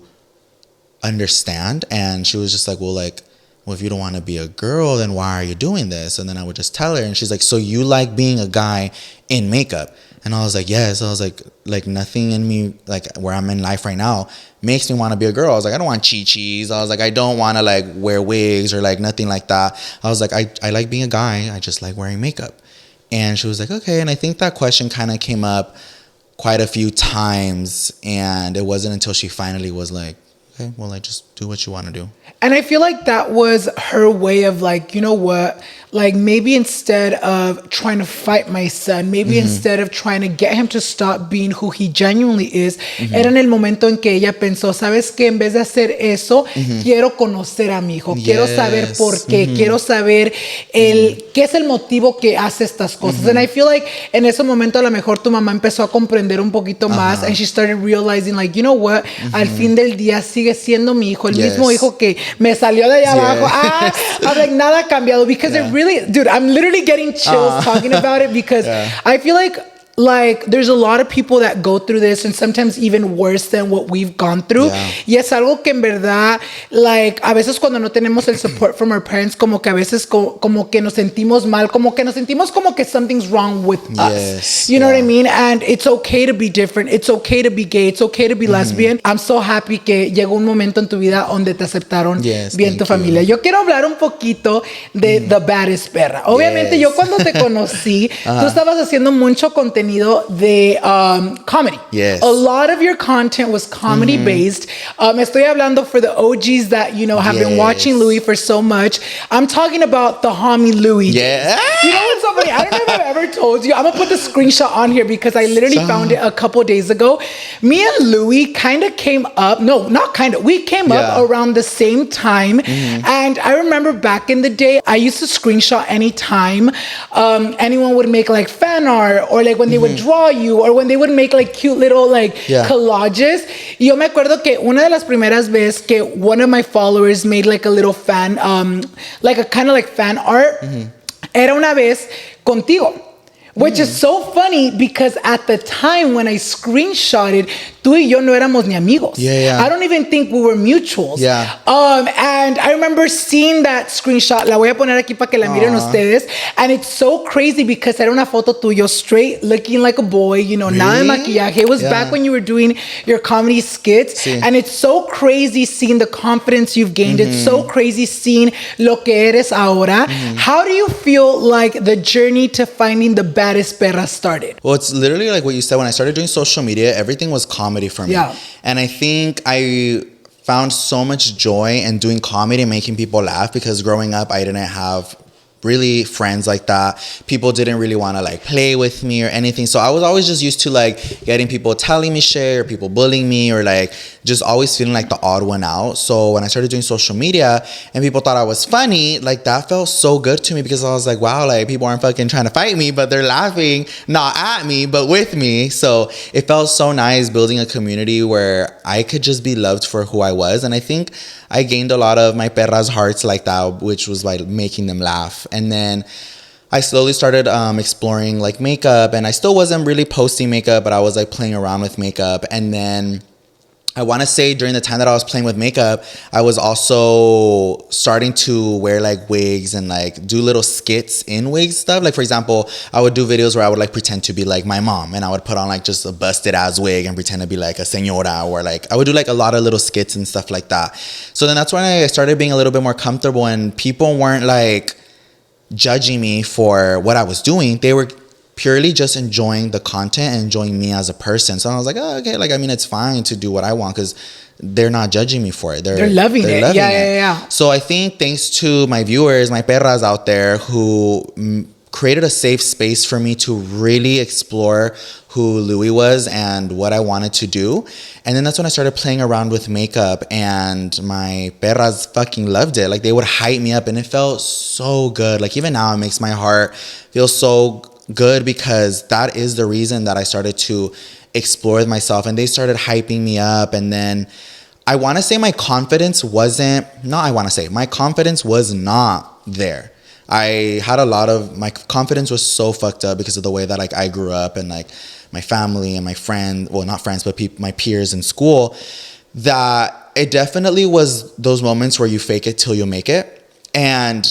understand. And she was just like, well, if you don't want to be a girl, then why are you doing this? And then I would just tell her, and she's like, so you like being a guy in makeup? And I was like, yes. I was like nothing in me, like where I'm in life right now, makes me want to be a girl. I was like, I don't want chi-chis. I was like, I don't want to like wear wigs or like nothing like that. I was like, I like being a guy. I just like wearing makeup. And she was like, okay. And I think that question kind of came up quite a few times. And it wasn't until she finally was like, okay, well, like just do what you want to do. And I feel like that was her way of like, you know what? Like maybe instead of trying to fight my son, maybe instead of trying to get him to stop being who he genuinely is, era en el momento en que ella pensó, ¿sabes qué? En vez de hacer eso, quiero conocer a mi hijo, quiero saber por qué, quiero saber qué es el motivo que hace estas cosas. And I feel like en ese momento a lo mejor tu mamá empezó a comprender un poquito más, and she started realizing like, you know what? Al fin del día sigue siendo mi hijo, el mismo hijo que me salió de allá abajo. I was like, nada ha cambiado, because it really, dude, I'm literally getting chills talking about it, because I feel like like, there's a lot of people that go through this, and sometimes even worse than what we've gone through. Yeah. Y es algo que en verdad, like, a veces cuando no tenemos el support from our parents, como que a veces como que nos sentimos mal, como que something's wrong with us. You know what I mean? And it's okay to be different. It's okay to be gay. It's okay to be lesbian. I'm so happy que llegó un momento en tu vida donde te aceptaron bien tu familia. Yo quiero hablar un poquito de The Baddest Perra. Obviamente, yo cuando te conocí, tú estabas haciendo mucho contenido de comedy. Yes. A lot of your content was comedy based. Estoy hablando for the OGs that, you know, have been watching Louie for so much. I'm talking about the homie Louie. Yeah. You know what's so funny? I don't know if I've ever told you. I'm gonna put the screenshot on here because I literally found it a couple days ago. Me and Louie kind of came up. No, not kind of. We came up around the same time. And I remember back in the day, I used to screenshot anytime anyone would make like fan art, or like when they would draw you, or when they would make like cute little like collages. Y yo me acuerdo que una de las primeras veces que one of my followers made like a little fan, like a kind of like fan art, era una vez contigo. Which is so funny because at the time when I screenshotted, tú y yo no éramos ni amigos. I don't even think we were mutuals. And I remember seeing that screenshot. La voy a poner aquí para que la miren ustedes. And it's so crazy because era una foto tuyo straight looking like a boy, you know, nada de maquillaje. It was back when you were doing your comedy skits. And it's so crazy seeing the confidence you've gained. It's so crazy seeing lo que eres ahora. How do you feel like the journey to finding the Baddest Perra started? Well, it's literally like what you said. When I started doing social media, everything was comedy for me. And I think I found so much joy in doing comedy and making people laugh, because growing up, I didn't have really friends like that. People didn't really want to like play with me or anything. So I was always just used to like getting people telling me shit, or people bullying me, or like just always feeling like the odd one out. So when I started doing social media and people thought I was funny, like that felt so good to me, because I was like, wow, like people aren't fucking trying to fight me, but they're laughing, not at me, but with me. So it felt so nice building a community where I could just be loved for who I was. And I think I gained a lot of my perras' hearts like that, which was by making them laugh. And then I slowly started exploring like makeup, and I still wasn't really posting makeup, but I was like playing around with makeup. And then I want to say during the time that I was playing with makeup, I was also starting to wear like wigs and like do little skits in wigs stuff. Like, for example, I would do videos where I would like pretend to be like my mom, and I would put on like just a busted ass wig and pretend to be like a señora, or like I would do like a lot of little skits and stuff like that. So then that's when I started being a little bit more comfortable, and people weren't like judging me for what I was doing. They were purely just enjoying the content and enjoying me as a person. So I was like, oh, okay, like, I mean, it's fine to do what I want, because they're not judging me for it. They're loving it. Yeah. So I think thanks to my viewers, my perras out there, who created a safe space for me to really explore who Louie was and what I wanted to do. And then that's when I started playing around with makeup, and my perras fucking loved it. Like, they would hype me up, and it felt so good. Like, even now it makes my heart feel so good, because that is the reason that I started to explore myself, and they started hyping me up. And then I want to say my confidence was not there. I had my confidence was so fucked up because of the way that like I grew up, and like my family and my friend, well, not friends, but my peers in school, that it definitely was those moments where you fake it till you make it. And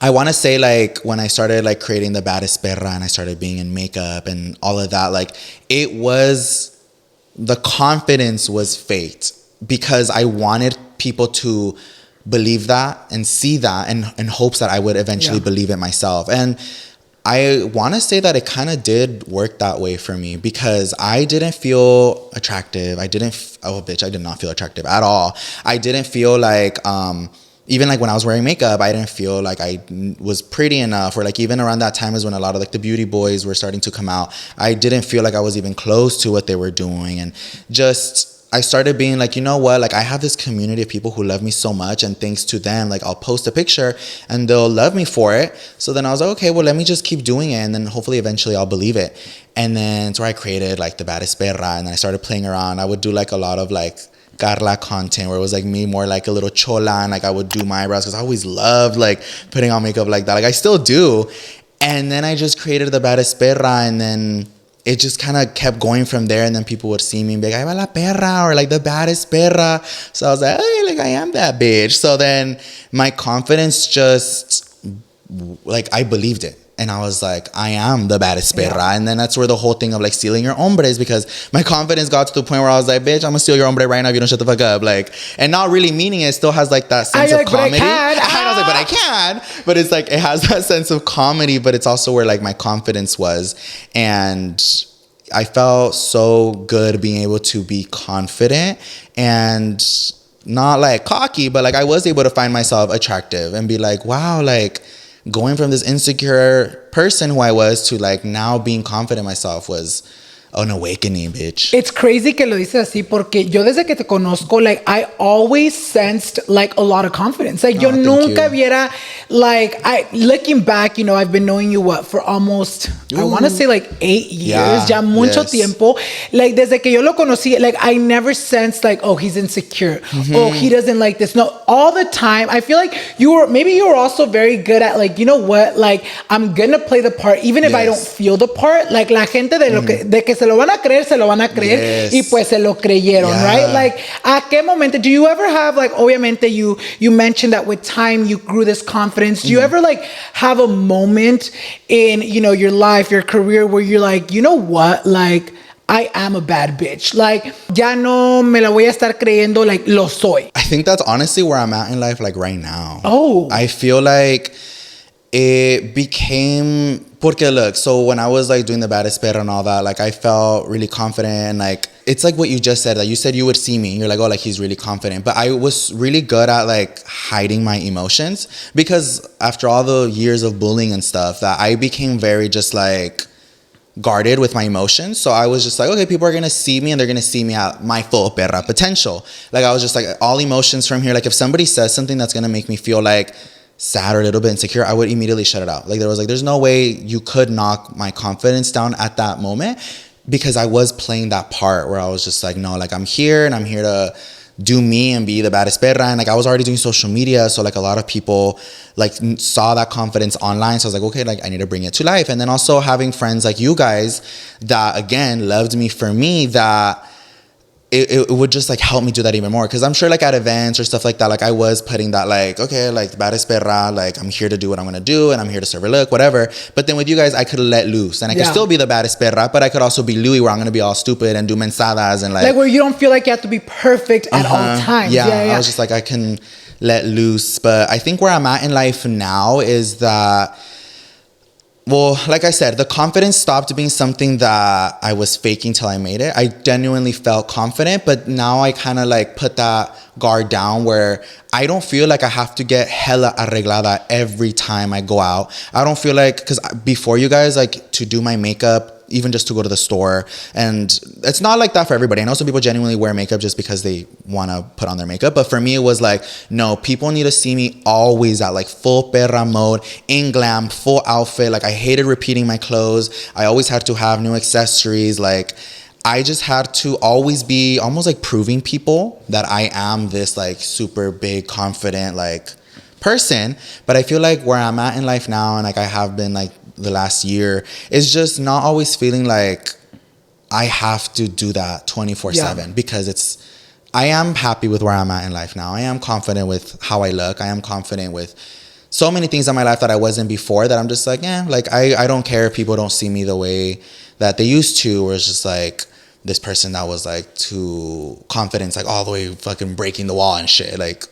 I want to say, like, when I started like creating the Baddest Perra and I started being in makeup and all of that, like, the confidence was faked, because I wanted people to believe that and see that, and in hopes that I would eventually believe it myself. And I want to say that it kind of did work that way for me, because I didn't feel attractive. I did not feel attractive at all. I didn't feel like, even like when I was wearing makeup, I didn't feel like I was pretty enough, or like even around that time is when a lot of like the beauty boys were starting to come out. I didn't feel like I was even close to what they were doing. And just, I started being like, you know what, like, I have this community of people who love me so much, and thanks to them, like, I'll post a picture and they'll love me for it. So then I was like, okay, well, let me just keep doing it, and then hopefully eventually I'll believe it. And then so I created like the Baddest Perra, and then I started playing around. I would do like a lot of like Carla content, where it was like me more like a little chola, and like I would do my eyebrows, because I always loved like putting on makeup like that. Like, I still do. And then I just created the Baddest Perra, and then it just kind of kept going from there, and then people would see me and be like, "Ahí va la perra," or like the baddest perra. So I was like, "Hey, like I am that bitch." So then my confidence just, like, I believed it. And I was like, I am the baddest perra. Yeah. And then that's where the whole thing of like stealing your hombres, because my confidence got to the point where I was like, bitch, I'm gonna steal your hombre right now if you don't shut the fuck up. Like, and not really meaning it, still has like that sense of comedy. And I was like, but I can. But it's like, it has that sense of comedy, but it's also where like my confidence was. And I felt so good being able to be confident and not like cocky, but like I was able to find myself attractive and be like, wow, like, going from this insecure person who I was to like now being confident in myself was an awakening, bitch. It's crazy que lo dices así porque yo desde que te conozco, like, I always sensed like a lot of confidence. Like, yo nunca viera, like, looking back, you know, I've been knowing you for almost, I want to say like 8 years, ya mucho tiempo. Like, desde que yo lo conocí, like, I never sensed like, oh, he's insecure. Oh, he doesn't like this. No, all the time, I feel like you were also very good at like, you know what, like, I'm gonna play the part, even if I don't feel the part. Like, la gente de que se lo van a creer, se lo van a creer. Y pues se lo creyeron, right? Like, ¿a qué momento? Do you ever have, like, obviamente you mentioned that with time you grew this confidence. Do you ever, like, have a moment in, you know, your life, your career where you're like, you know what? Like, I am a bad bitch. Like, ya no me la voy a estar creyendo, like, lo soy. I think that's honestly where I'm at in life, like, right now. Oh. I feel like it became... Porque look, so when I was like doing the baddest perra and all that, like I felt really confident, and like it's like what you just said. Like you said you would see me and you're like, oh, like he's really confident. But I was really good at like hiding my emotions, because after all the years of bullying and stuff, that I became very just like guarded with my emotions. So I was just like, okay, people are gonna see me and they're gonna see me at my full perra potential. Like I was just like, all emotions from here. Like if somebody says something that's gonna make me feel like sad or a little bit insecure, I would immediately shut it out. Like there's no way you could knock my confidence down at that moment, because I was playing that part where I was just like, no, like I'm here and I'm here to do me and be the baddest perra. And like I was already doing social media, so like a lot of people like saw that confidence online. So I was like, okay, like I need to bring it to life. And then also having friends like you guys that again loved me for me, that it would just like help me do that even more. Because I'm sure like at events or stuff like that, like I was putting that like, okay, like the baddest perra, like I'm here to do what I'm gonna do and I'm here to serve a look, whatever. But then with you guys, I could let loose and I could still be the baddest perra, but I could also be Louie, where I'm gonna be all stupid and do mensadas and like where you don't feel like you have to be perfect at all times. Yeah, I was just like, I can let loose. But I think where I'm at in life now is that, well, like I said, the confidence stopped being something that I was faking till I made it. I genuinely felt confident, but now I kind of like put that guard down where I don't feel like I have to get hella arreglada every time I go out. I don't feel like, because before you guys, like to do my makeup, even just to go to the store, and it's not like that for everybody. I know some people genuinely wear makeup just because they want to put on their makeup, but for me it was like, no, people need to see me always at like full perra mode, in glam, full outfit. Like I hated repeating my clothes. I always had to have new accessories. Like I just had to always be almost like proving people that I am this like super big confident like person. But I feel like where I'm at in life now, and like I have been like the last year, is just not always feeling like I have to do that 24/7, because I am happy with where I'm at in life now. I am confident with how I look. I am confident with so many things in my life that I wasn't before, that I'm just like, yeah, like I don't care if people don't see me the way that they used to, or it's just like this person that was like too confident, like all the way fucking breaking the wall and shit. Like,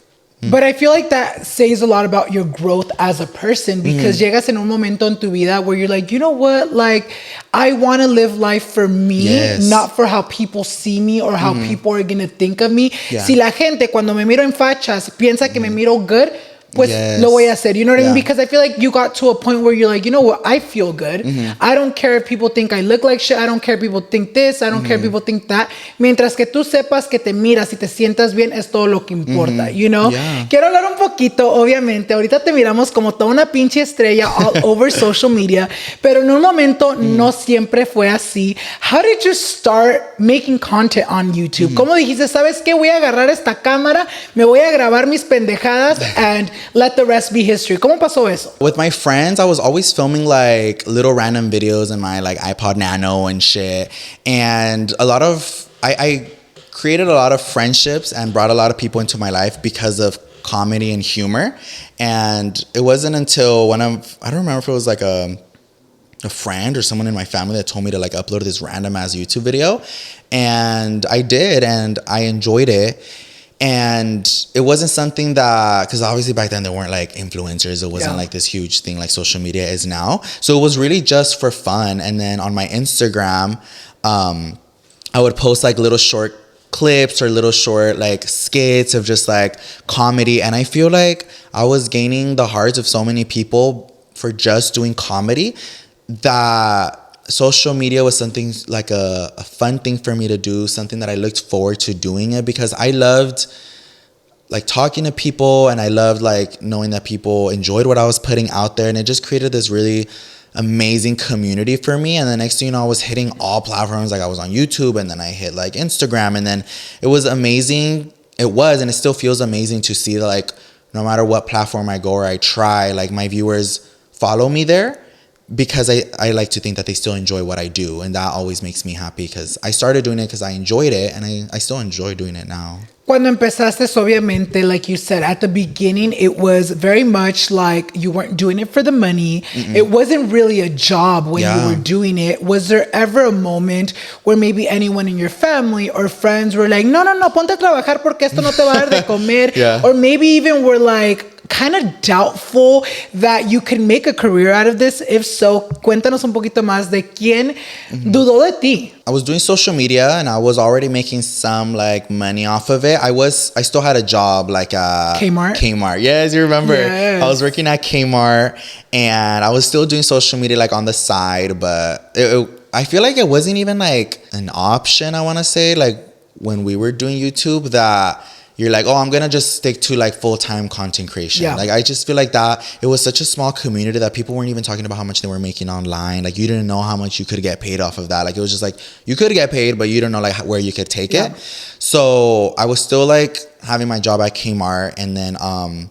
but I feel like that says a lot about your growth as a person, because llegas en un momento en tu vida where you're like, you know what, like I want to live life for me, not for how people see me or how people are going to think of me. Si la gente cuando me miro en fachas piensa que me miro good, pues lo voy a hacer. You know what I mean? Because I feel like you got to a point where you're like, you know what, I feel good. I don't care if people think I look like shit. I don't care if people think this. I don't care if people think that. Mientras que tú sepas que te miras y te sientas bien, es todo lo que importa, you know? Quiero hablar un poquito, obviamente. Ahorita te miramos como toda una pinche estrella all over social media, pero en un momento no siempre fue así. How did you start making content on YouTube? ¿Cómo dijiste, sabes qué? Voy a agarrar esta cámara, me voy a grabar mis pendejadas and let the rest be history. ¿Cómo pasó eso? With my friends, I was always filming like little random videos in my like iPod Nano and shit. And I created a lot of friendships and brought a lot of people into my life because of comedy and humor. And it wasn't until I don't remember if it was like a friend or someone in my family that told me to like upload this random ass YouTube video. And I did, and I enjoyed it. And it wasn't something that, because obviously back then there weren't like influencers. It wasn't like this huge thing like social media is now. So it was really just for fun. And then on my Instagram, I would post like little short clips or little short like skits of just like comedy. And I feel like I was gaining the hearts of so many people for just doing comedy, that social media was something like a fun thing for me to do, something that I looked forward to doing it, because I loved like talking to people, and I loved like knowing that people enjoyed what I was putting out there, and it just created this really amazing community for me. And the next thing you know, I was hitting all platforms. Like I was on YouTube, and then I hit like Instagram, and then it was amazing. It was, and it still feels amazing to see that like no matter what platform I go or I try, like my viewers follow me there, because I like to think that they still enjoy what I do. And that always makes me happy, because I started doing it because I enjoyed it, and I still enjoy doing it now. Cuando empezaste, obviamente, like you said, at the beginning, it was very much like you weren't doing it for the money. Mm-mm. It wasn't really a job when you were doing it. Was there ever a moment where maybe anyone in your family or friends were like, no, ponte a trabajar porque esto no te va a dar de comer? Or maybe even were like, kind of doubtful that you could make a career out of this? If so, cuéntanos un poquito más de quién dudó de ti. I was doing social media, and I was already making some like money off of it. I still had a job like Kmart. Yes, you remember? Yes. I was working at Kmart, and I was still doing social media like on the side, but I feel like it wasn't even like an option, I want to say, like when we were doing YouTube, that you're like, oh, I'm going to just stick to like full-time content creation. Yeah. Like, I just feel like that it was such a small community that people weren't even talking about how much they were making online. Like, you didn't know how much you could get paid off of that. Like, it was just like, you could get paid, but you don't know like where you could take it. So I was still like having my job at Kmart. And then I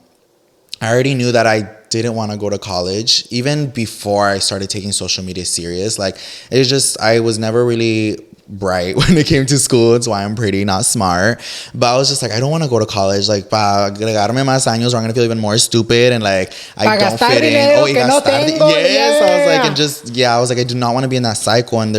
already knew that I didn't want to go to college, even before I started taking social media serious. Like, it's just, I was never really bright when it came to school. It's why I'm pretty not smart. But I was just like, I don't want to go to college. Like, agregarme más años, or I'm going to feel even more stupid, and like, I don't fit in. Oh, yes. I was like, I do not want to be in that cycle. And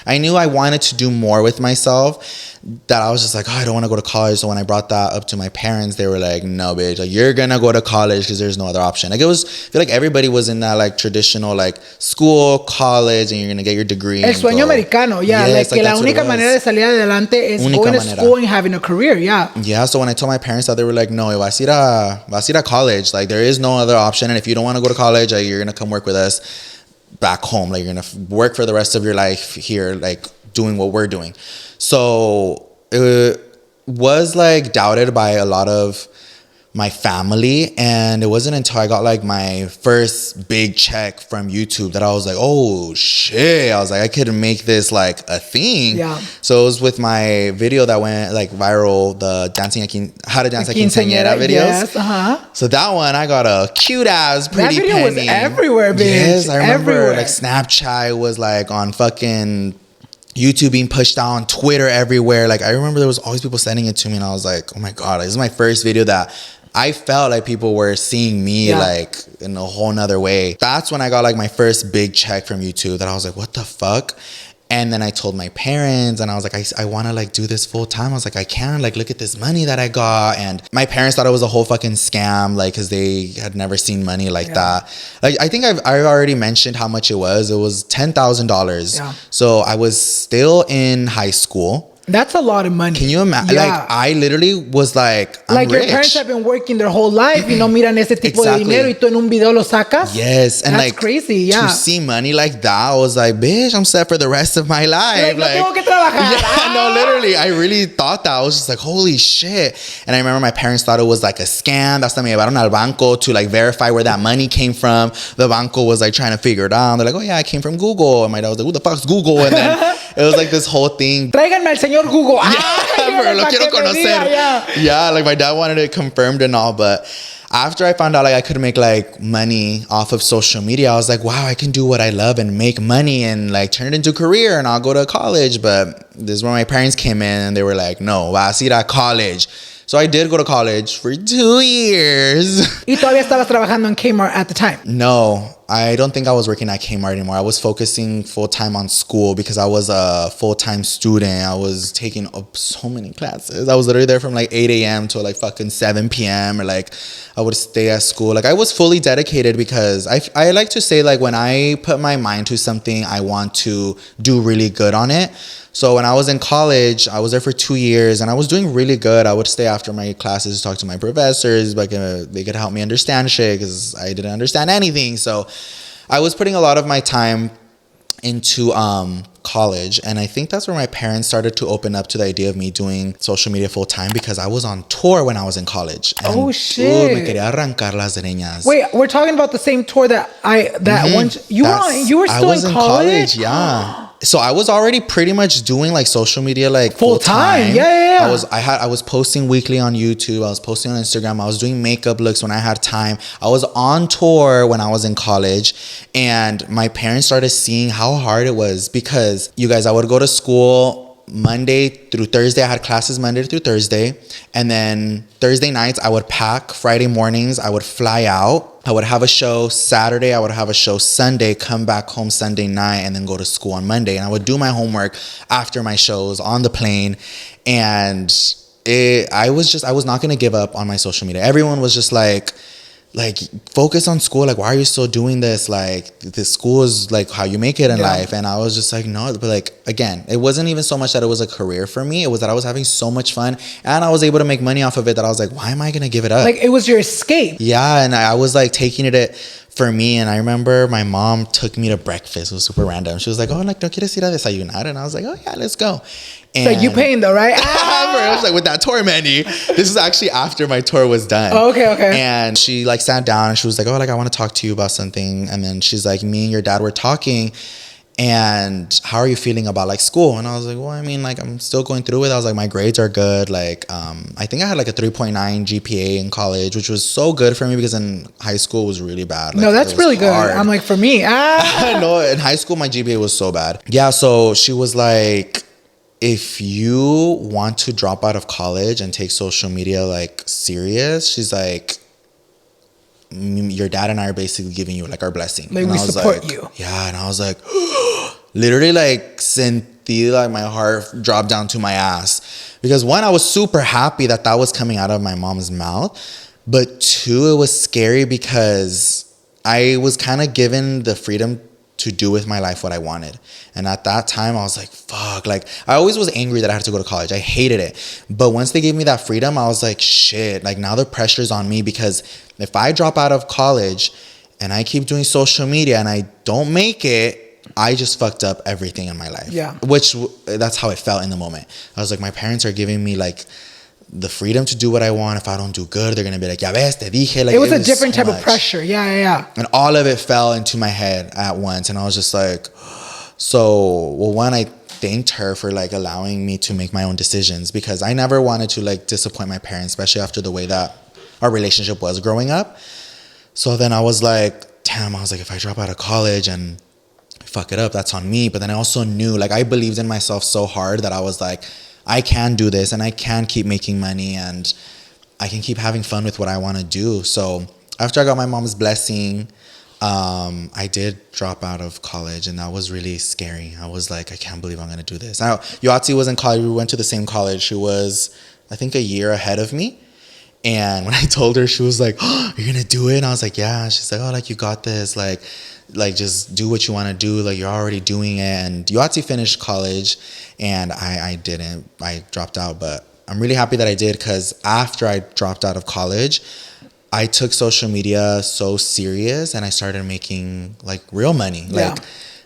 I knew I wanted to do more with myself, that I was just like, oh, I don't want to go to college. So when I brought that up to my parents, they were like, no, bitch, like, you're going to go to college because there's no other option. Like, I feel like everybody was in that like traditional like school, college, and you're going to get your degree. El sueño americano, like que la única manera de salir adelante is going to school and having a career, Yeah, so when I told my parents that, they were like, no, vas a ir a college. Like, there is no other option. And if you don't want to go to college, like, you're going to come work with us back home. Like, you're going to work for the rest of your life here, like, doing what we're doing. So it was like doubted by a lot of my family, and it wasn't until I got like my first big check from YouTube that I was like, oh shit, I was like, I could make this like a thing. So it was with my video that went like viral, the how to dance a quinceañera videos. So that one, I got a cute ass pretty penny. That video was everywhere, bitch. Yes, I remember like Snapchat was like on fucking YouTube being pushed out on Twitter everywhere. Like, I remember there was always people sending it to me, and I was like, oh my God, this is my first video that I felt like people were seeing me like in a whole nother way. That's when I got like my first big check from YouTube, that I was like, what the fuck? And then I told my parents, and I was like, I want to like do this full time. I was like, I can, like, look at this money that I got. And my parents thought it was a whole fucking scam, like, because they had never seen money like that. Like, I think I already mentioned how much it was. It was $10,000. So I was still in high school. That's a lot of money. Can you imagine? Like, I literally was like, I'm like, rich. Your parents have been working their whole life, miran ese tipo de dinero, y tú en un video lo sacas. Yes, and that's like crazy. To see money like that, I was like, bitch, I'm set for the rest of my life. Like, no tengo que trabajar. No, literally, I really thought that. I was just like, holy shit. And I remember my parents thought it was like a scam. That's why me llevaron al banco to like verify where that money came from. The banco was like trying to figure it out. They're like, oh yeah, it came from Google. And my dad was like, who the fuck's Google? And then it was like this whole thing. Tráiganme al señor Google. Pero lo quiero conocer. Yeah, like my dad wanted it confirmed and all, but after I found out like I could make like money off of social media, I was like, wow, I can do what I love and make money and like turn it into a career and I'll go to college. But this is when my parents came in and they were like, no, vas a ir a college. So I did go to college for 2 years. ¿Y todavía estabas trabajando en Kmart at the time? No, I don't think I was working at Kmart anymore. I was focusing full-time on school because I was a full-time student. I was taking up so many classes. I was literally there from like 8 a.m. to like fucking 7 p.m. or like I would stay at school. Like I was fully dedicated because I like to say like when I put my mind to something, I want to do really good on it. So when I was in college, I was there for 2 years and I was doing really good. I would stay after my classes to talk to my professors, like they could help me understand shit because I didn't understand anything. So I was putting a lot of my time into college, and I think that's where my parents started to open up to the idea of me doing social media full time because I was on tour when I was in college. And, oh shit! Me quería arrancar las greñas. Wait, we're talking about the same tour that one you were still in college? Yeah. So I was already pretty much doing like social media like full time. Yeah. I was posting weekly on YouTube. I was posting on Instagram. I was doing makeup looks when I had time. I was on tour when I was in college, and my parents started seeing how hard it was because you guys, I would go to school Monday through Thursday. I had classes Monday through Thursday, and then Thursday nights I would pack. Friday mornings I would fly out. I would have a show Saturday. I would have a show Sunday, come back home Sunday night, and then go to school on Monday. And I would do my homework after my shows on the plane. And I was not going to give up on my social media. Everyone was just like, focus on school. Like, why are you still doing this? Like, this school is like how you make it in life. And I was just like, no. But like, again, it wasn't even so much that it was a career for me. It was that I was having so much fun and I was able to make money off of it that I was like, why am I going to give it up? Like, it was your escape. Yeah. And I was like taking it for me. And I remember my mom took me to breakfast. It was super random. She was like, oh, like, ¿no quieres ir a desayunar? And I was like, oh yeah, let's go. And so you paying though, right? I was like, with that tour money. This is actually after my tour was done. Oh, okay. And she like sat down and she was like, oh, like I want to talk to you about something. And then she's like, me and your dad were talking. And how are you feeling about like school? And I was like, well, I mean, like I'm still going through it. I was like, my grades are good. Like, I think I had like a 3.9 GPA in college, which was so good for me because in high school it was really bad. Like, no, that's really hard. Good. I'm like, for me, No, in high school my GPA was so bad. Yeah, so she was like, if you want to drop out of college and take social media like serious, she's like, your dad and I are basically giving you like our blessing. Like, and we I was support like, you. Yeah, and I was like, literally like sentí like my heart drop down to my ass because one, I was super happy that was coming out of my mom's mouth, but two, it was scary because I was kind of given the freedom to do with my life what I wanted. And at that time, I was like, fuck. Like, I always was angry that I had to go to college. I hated it. But once they gave me that freedom, I was like, shit. Like, now the pressure's on me because if I drop out of college and I keep doing social media and I don't make it, I just fucked up everything in my life. Yeah. Which, that's how it felt in the moment. I was like, my parents are giving me, like, the freedom to do what I want. If I don't do good, they're gonna be like, ya ves, te dije. Like, it was a different type of pressure. Yeah. And all of it fell into my head at once. And I was just like, so, well, one, I thanked her for like allowing me to make my own decisions because I never wanted to like disappoint my parents, especially after the way that our relationship was growing up. So then I was like, damn, I was like, if I drop out of college and fuck it up, that's on me. But then I also knew, like, I believed in myself so hard that I was like, I can do this and I can keep making money and I can keep having fun with what I want to do. So after I got my mom's blessing, I did drop out of college and that was really scary. I was like, I can't believe I'm going to do this. Now, Yoatzi was in college. We went to the same college. She was, I think, a year ahead of me. And when I told her, she was like, oh, you're going to do it? And I was like, yeah. She's like, oh, like, you got this. Like just do what you want to do. Like, you're already doing it. And Yoatzi finished college and I didn't. I dropped out. But I'm really happy that I did because after I dropped out of college, I took social media so serious and I started making like real money. Like,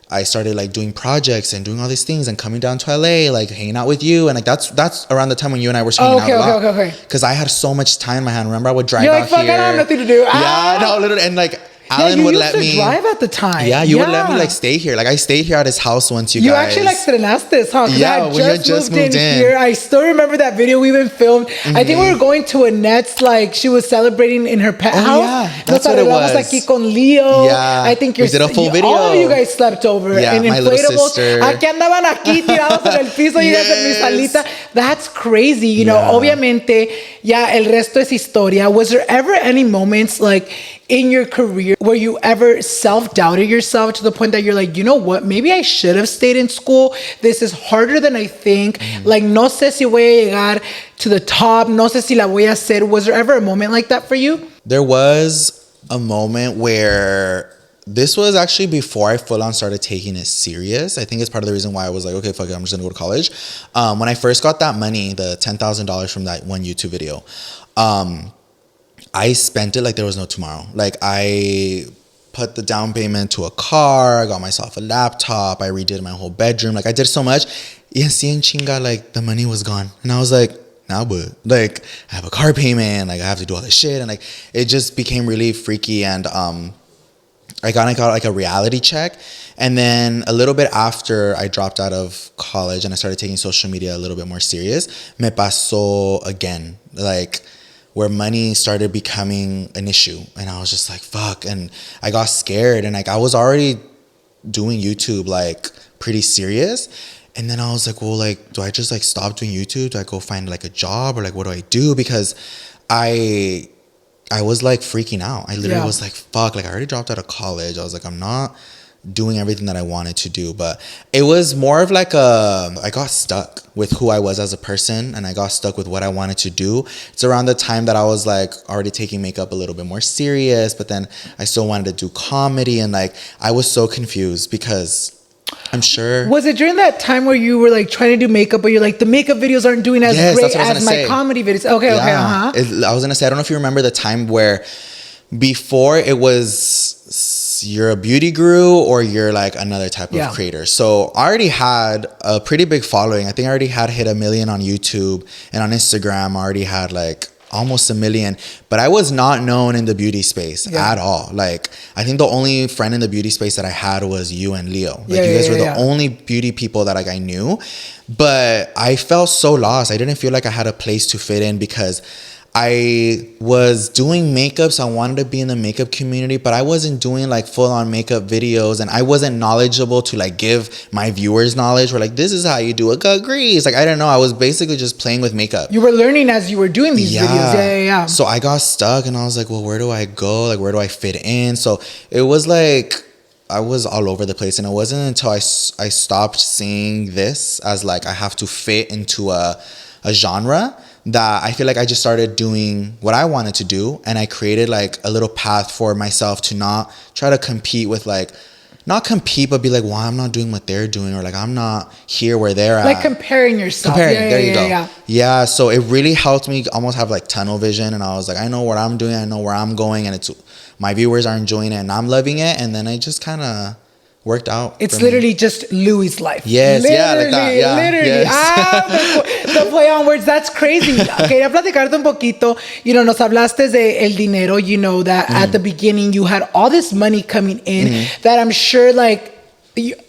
I started like doing projects and doing all these things and coming down to LA, like hanging out with you. And like, that's around the time when you and I were hanging out a lot. Okay. Because I had so much time in my hand. Remember, I would drive out here. You're like, fuck, I don't have nothing to do. Yeah, no, literally. And like, Alan would let me drive at the time. Yeah, you would let me like stay here. Like I stayed here at his house once. You guys actually like estrenaste, huh? Yeah, we had just moved in here. I still remember that video we even filmed. I think we were going to Annette's, like she was celebrating in her pet house. Yeah, that's what it was. Aquí con Leo. Yeah, I think we did a full video. All of you guys slept over. Yeah, and my little sister. Aquí andaban aquí tirados en el piso. You guys en mi salita. That's crazy. You know, obviamente, ya el resto es historia. Was there ever any moments like in your career where you ever self-doubted yourself to the point that you're like, you know what, maybe I should have stayed in school. This is harder than I think. Like, no sé si voy a llegar to the top. No sé si la voy a hacer. Was there ever a moment like that for you? There was a moment where this was actually before I full on started taking it serious. I think it's part of the reason why I was like, okay, fuck it, I'm just gonna go to college. When I first got that money, the $10,000 from that one YouTube video, I spent it like there was no tomorrow. Like I put the down payment to a car. I got myself a laptop. I redid my whole bedroom. Like I did so much. Y así en chinga, like the money was gone. And I was like, now but like I have a car payment. Like I have to do all this shit. And like it just became really freaky. And I got like a reality check. And then a little bit after I dropped out of college and I started taking social media a little bit more serious, me pasó again. Like where money started becoming an issue. And I was just like, fuck. And I got scared. And like I was already doing YouTube like pretty serious. And then I was like, well, like, do I just like stop doing YouTube? Do I go find like a job or like what do I do? Because I was like freaking out. I literally was like, fuck, like I already dropped out of college. I was like, I'm not doing everything that I wanted to do. But it was more of like I got stuck with who I was as a person and I got stuck with what I wanted to do. It's around the time that I was like already taking makeup a little bit more serious, but then I still wanted to do comedy. And like, I was so confused because I'm sure. Was it during that time where you were like trying to do makeup, but you're like, the makeup videos aren't doing as great as my comedy videos? Okay, I was gonna say, I don't know if you remember the time where before it was you're a beauty guru or you're like another type of creator. So I already had a pretty big following. I think I already had hit 1 million on YouTube, and on Instagram I already had like almost 1 million, but I was not known in the beauty space at all. Like I think the only friend in the beauty space that I had was you and Leo. Like you guys were the only beauty people that like I knew. But I felt so lost. I didn't feel like I had a place to fit in because I was doing makeup, so I wanted to be in the makeup community, but I wasn't doing like full-on makeup videos, and I wasn't knowledgeable to like give my viewers knowledge. Or like, this is how you do a cut grease. Like I don't know. I was basically just playing with makeup. You were learning as you were doing these videos. So I got stuck, and I was like, well, where do I go? Like, where do I fit in? So it was like I was all over the place, and it wasn't until I stopped seeing this as like I have to fit into a genre that I feel like I just started doing what I wanted to do, and I created like a little path for myself to not try to compete with like, not compete, but be like, well, I'm not doing what they're doing, or like I'm not here where they're at. Like comparing yourself. There you go. Yeah, so it really helped me almost have like tunnel vision, and I was like, I know what I'm doing, I know where I'm going, and it's my viewers are enjoying it and I'm loving it, and then I just kind of worked out. It's literally just Louie's life. Yes, literally, like that. Yeah, literally. Yes. The play on words, that's crazy. Quería platicarte un poquito. You know, nos hablaste de el dinero, you know, that at the beginning you had all this money coming in that I'm sure like,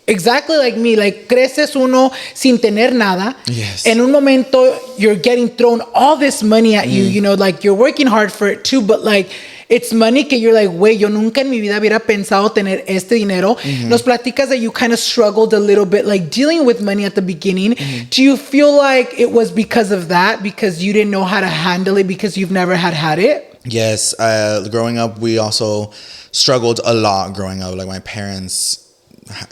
exactly like me, like creces uno sin tener nada. Yes. En un momento you're getting thrown all this money at you, you know, like you're working hard for it too, but like it's money que you're like, wait, yo nunca en mi vida hubiera pensado tener este dinero. Nos platicas that you kind of struggled a little bit, like dealing with money at the beginning. Do you feel like it was because of that? Because you didn't know how to handle it because you've never had it? Yes. Growing up, we also struggled a lot growing up. Like my parents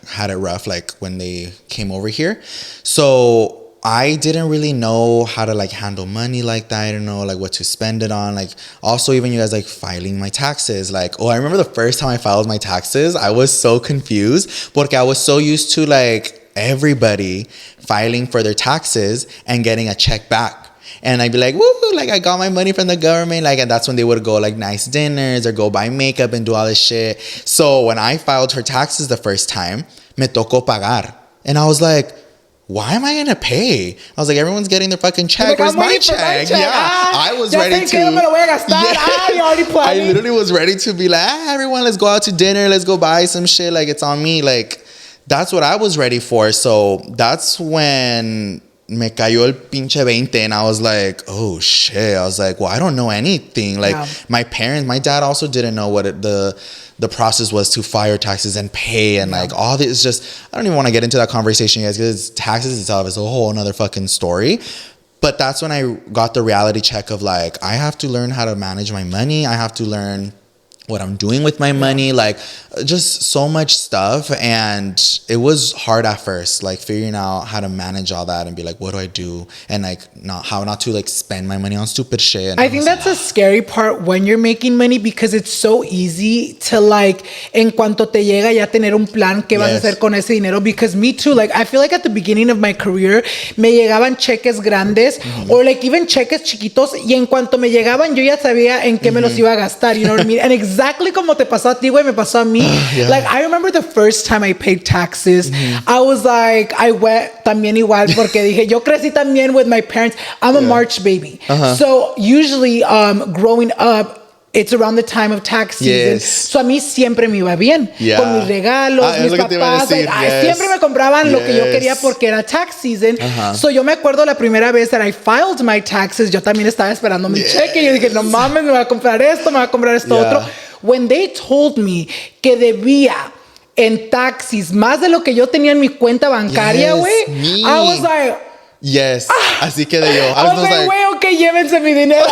had it rough, like when they came over here. So I didn't really know how to like handle money like that. I didn't know like what to spend it on. Like also even you guys like filing my taxes. Like, I remember the first time I filed my taxes, I was so confused porque I was so used to like everybody filing for their taxes and getting a check back. And I'd be like, woo, like I got my money from the government. Like, and that's when they would go like nice dinners or go buy makeup and do all this shit. So when I filed her taxes the first time, me tocó pagar. And I was like, why am I gonna pay? I was like, everyone's getting their fucking check. Like, Where's my check? Yeah, I was ready to. I literally was ready to be like, everyone, let's go out to dinner. Let's go buy some shit. Like, it's on me. Like, that's what I was ready for. So that's when me cayó el pinche 20 and I was like, oh shit. I was like, well, I don't know anything. Like my dad also didn't know what the process was to file taxes and pay and like all this. It's just, I don't even want to get into that conversation, guys, because taxes itself is a whole another fucking story. But that's when I got the reality check of like, I have to learn how to manage my money. I have to learn what I'm doing with my money, like just so much stuff. And it was hard at first, like figuring out how to manage all that and be like, what do I do? And like how not to like spend my money on stupid shit. I think that's a scary part when you're making money, because it's so easy to like, en cuanto te llega ya tener un plan que vas a hacer con ese dinero. Because me too, like I feel like at the beginning of my career me llegaban cheques grandes or like even cheques chiquitos, y en cuanto me llegaban yo ya sabía en qué me los iba a gastar, you know what I mean? And exactly como te pasó a ti, güey, me pasó a mí. Like, I remember the first time I paid taxes, I was like, I went también igual porque dije, yo crecí también with my parents. I'm a March baby. So usually, growing up, it's around the time of tax season. So a mí siempre me iba bien. Con mis regalos, mis papás. Siempre me compraban lo que yo quería porque era tax season. So yo me acuerdo la primera vez that I filed my taxes, yo también estaba esperando mi cheque. Yo dije, no mames, me voy a comprar esto, me voy a comprar esto otro. When they told me que debía en taxis más de lo que yo tenía en mi cuenta bancaria, güey, I was like... así quedé yo. I was like, güey, okay, llévense mi dinero.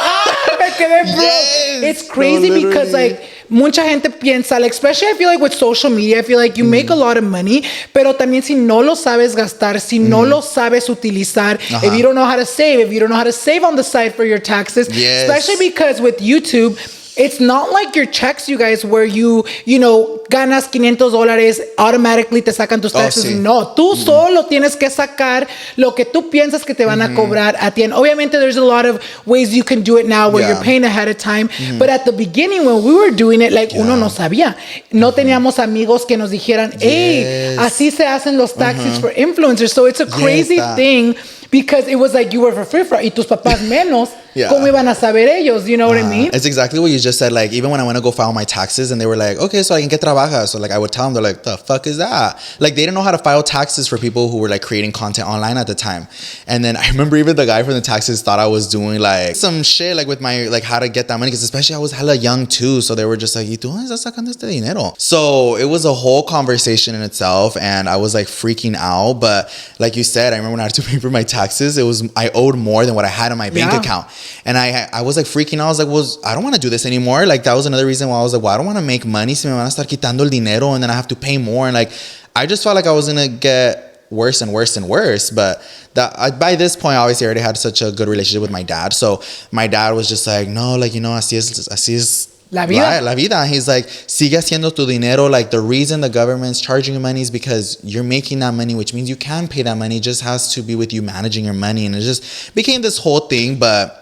Me quedé broke. It's crazy because like mucha gente piensa, like, especially I feel like with social media, I feel like you make a lot of money, pero también si no lo sabes gastar, si no lo sabes utilizar, if you don't know how to save, if you don't know how to save on the side for your taxes, especially because with YouTube, it's not like your checks, you guys, where you know, ganas $500, automatically te sacan tus taxes. No, tú solo tienes que sacar lo que tú piensas que te van a cobrar at the end. Obviamente, there's a lot of ways you can do it now where you're paying ahead of time. But at the beginning, when we were doing it, like, uno no sabía. No teníamos amigos que nos dijeran, hey, así se hacen los taxes for influencers. So it's a crazy thing. Because it was like you were for free, y tus papás menos, ¿cómo iban a saber ellos? You know what I mean? It's exactly what you just said. Like, even when I went to go file my taxes and they were like, okay, so ¿en qué trabajas? So like, I would tell them, they're like, the fuck is that? Like, they didn't know how to file taxes for people who were like creating content online at the time. And then I remember even the guy from the taxes thought I was doing like some shit like with my, like how to get that money. Because especially I was hella young too. So they were just like, ¿y tú dónde estás sacando este dinero? So it was a whole conversation in itself. And I was like freaking out. But like you said, I remember when I had to pay for my taxes, I owed more than what I had in my bank account. And I was like freaking out. I was like, well, I don't want to do this anymore. Like, that was another reason why I was like, well, I don't want to make money. Se me van a estar quitando el dinero and then I have to pay more. And like, I just felt like I was going to get worse and worse and worse. But by this point, obviously, I already had such a good relationship with my dad. So my dad was just like, no, like, you know, así es la vida. He's like, sigue haciendo tu dinero. Like, the reason the government's charging you money is because you're making that money, which means you can pay that money. It just has to be with you managing your money. And it just became this whole thing. But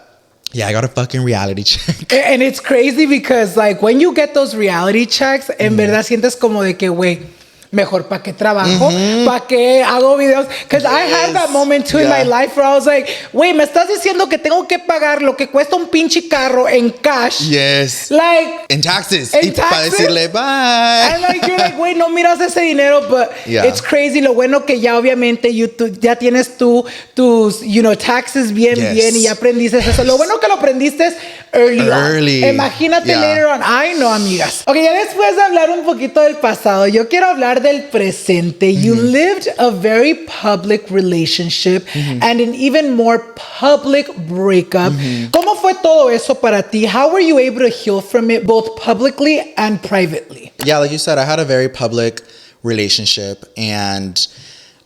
yeah, I got a fucking reality check. And it's crazy because like when you get those reality checks, en verdad sientes como de que, güey, mejor para qué trabajo, para qué hago videos. Because I had that moment too in my life where I was like, wait, me estás diciendo que tengo que pagar lo que cuesta un pinche carro en cash. Like, in taxes. In taxes. Para decirle bye. And like, you're like, wait, no miras ese dinero, but it's crazy. Lo bueno que ya obviamente ya tienes tus, you know, taxes bien y ya aprendiste eso. Lo bueno que lo aprendiste early on. Imagínate later on. Ay, no, amigas. Ok, ya después de hablar un poquito del pasado, yo quiero hablar del presente. You lived a very public relationship and an even more public breakup. ¿Cómo fue todo eso para ti? How were you able to heal from it both publicly and privately? Yeah, like you said, I had a very public relationship and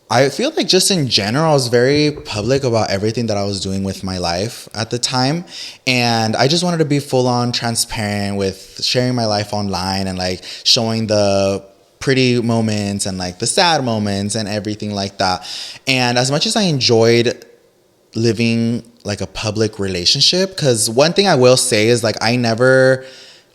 I feel like just in general, I was very public about everything that I was doing with my life at the time. And I just wanted to be full on transparent with sharing my life online and like showing the pretty moments and like the sad moments and everything like that. And as much as I enjoyed living like a public relationship, because one thing I will say is like I never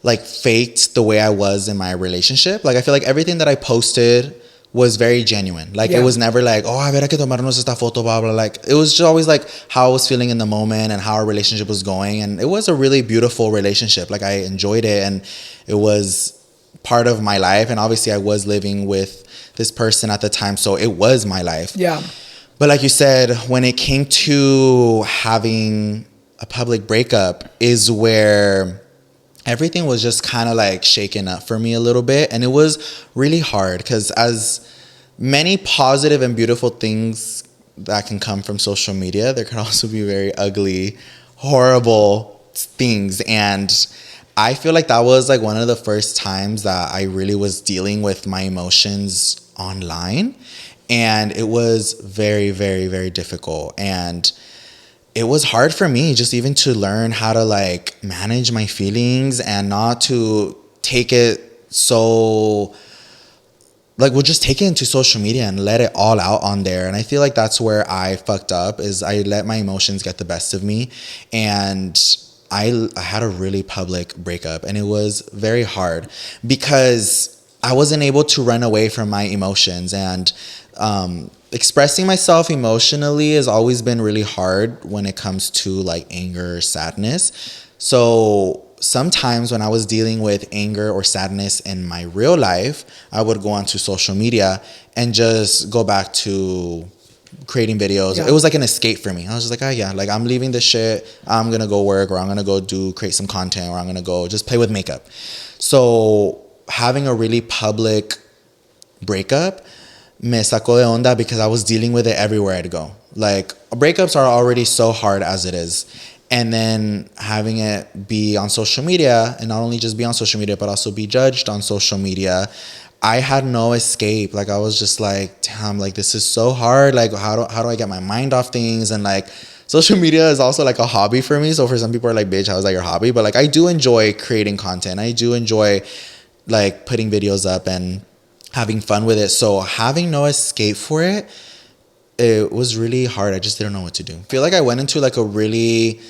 like faked the way I was in my relationship. Like I feel like everything that I posted was very genuine. Like it was never like, oh, a ver, hay que tomarnos esta foto, blah, blah. Like it was just always like how I was feeling in the moment and how our relationship was going. And it was a really beautiful relationship. Like I enjoyed it, and it was part of my life. And obviously I was living with this person at the time, so it was my life. Yeah. But like you said, when it came to having a public breakup is where everything was just kind of like shaken up for me a little bit. And it was really hard because as many positive and beautiful things that can come from social media, there can also be very ugly, horrible things. And I feel like that was like one of the first times that I really was dealing with my emotions online. And it was very, very, very difficult. And it was hard for me just even to learn how to like manage my feelings and not to take it so like we'll just take it into social media and let it all out on there. And I feel like that's where I fucked up, is I let my emotions get the best of me. And I had a really public breakup, and it was very hard because I wasn't able to run away from my emotions. And expressing myself emotionally has always been really hard when it comes to like anger or sadness. So sometimes when I was dealing with anger or sadness in my real life, I would go onto social media and just go back to creating videos. Yeah. It was like an escape for me. I was just like, oh yeah, like I'm leaving this shit. I'm going to go work, or I'm going to go create some content, or I'm going to go just play with makeup. So having a really public breakup me sacó de onda because I was dealing with it everywhere I'd go. Like breakups are already so hard as it is. And then having it be on social media, and not only just be on social media, but also be judged on social media, I had no escape. Like I was just like, damn, like this is so hard. Like how do I get my mind off things? And like social media is also like a hobby for me. So for some people are like, bitch, how's that your hobby? But like I do enjoy creating content. I do enjoy like putting videos up and having fun with it. So having no escape for it, it was really hard. I just didn't know what to do. I feel like I went into like a really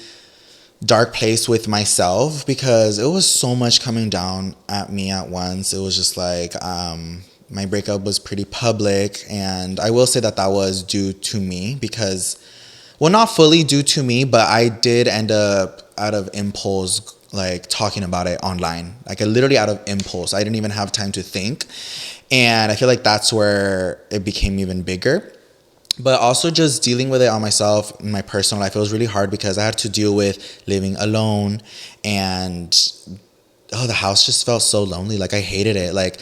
dark place with myself because it was so much coming down at me at once. It was just like my breakup was pretty public, and I will say that was due to me because, well, not fully due to me, but I did end up out of impulse like talking about it online, like literally out of impulse. I didn't even have time to think. And I feel like that's where it became even bigger. But also just dealing with it on myself in my personal life, it was really hard because I had to deal with living alone, and the house just felt so lonely. Like I hated it. Like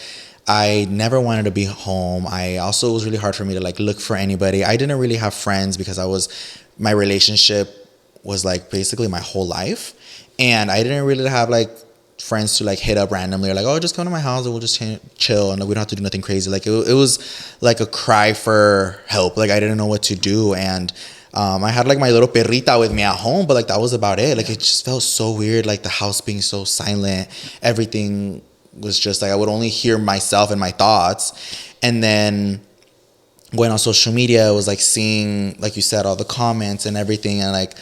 I never wanted to be home. It was really hard for me to like look for anybody. I didn't really have friends because my relationship was like basically my whole life. And I didn't really have like friends to like hit up randomly, or like, oh, just come to my house and we'll just chill and we don't have to do nothing crazy. Like it was like a cry for help. Like I didn't know what to do. And I had like my little perrita with me at home, but like that was about it. Like it just felt so weird, like the house being so silent. Everything was just like I would only hear myself and my thoughts. And then going on social media, it was like seeing, like you said, all the comments and everything. And like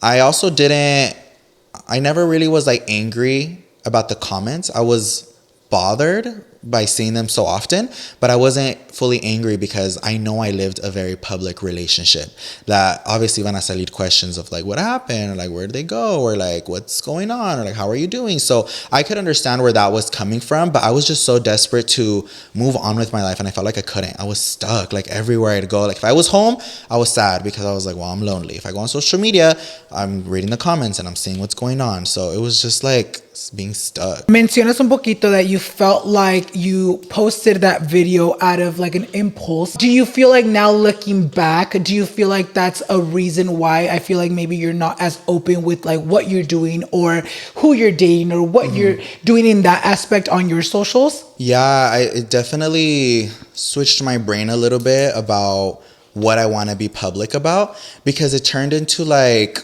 I never really was like angry about the comments. I was bothered by seeing them so often, but I wasn't fully angry because I know I lived a very public relationship that obviously van a salir questions of like what happened, or like where did they go, or like what's going on, or like how are you doing. So I could understand where that was coming from, but I was just so desperate to move on with my life, and I felt like I couldn't. I was stuck like everywhere I'd go. Like if I was home, I was sad because I was like, well, I'm lonely. If I go on social media, I'm reading the comments and I'm seeing what's going on. So it was just like being stuck. Mencionas un poquito that you felt like you posted that video out of like an impulse. Do you feel like now looking back, do you feel like that's a reason why I feel like maybe you're not as open with like what you're doing or who you're dating or what you're doing in that aspect on your socials? Yeah, it definitely switched my brain a little bit about what I want to be public about, because it turned into like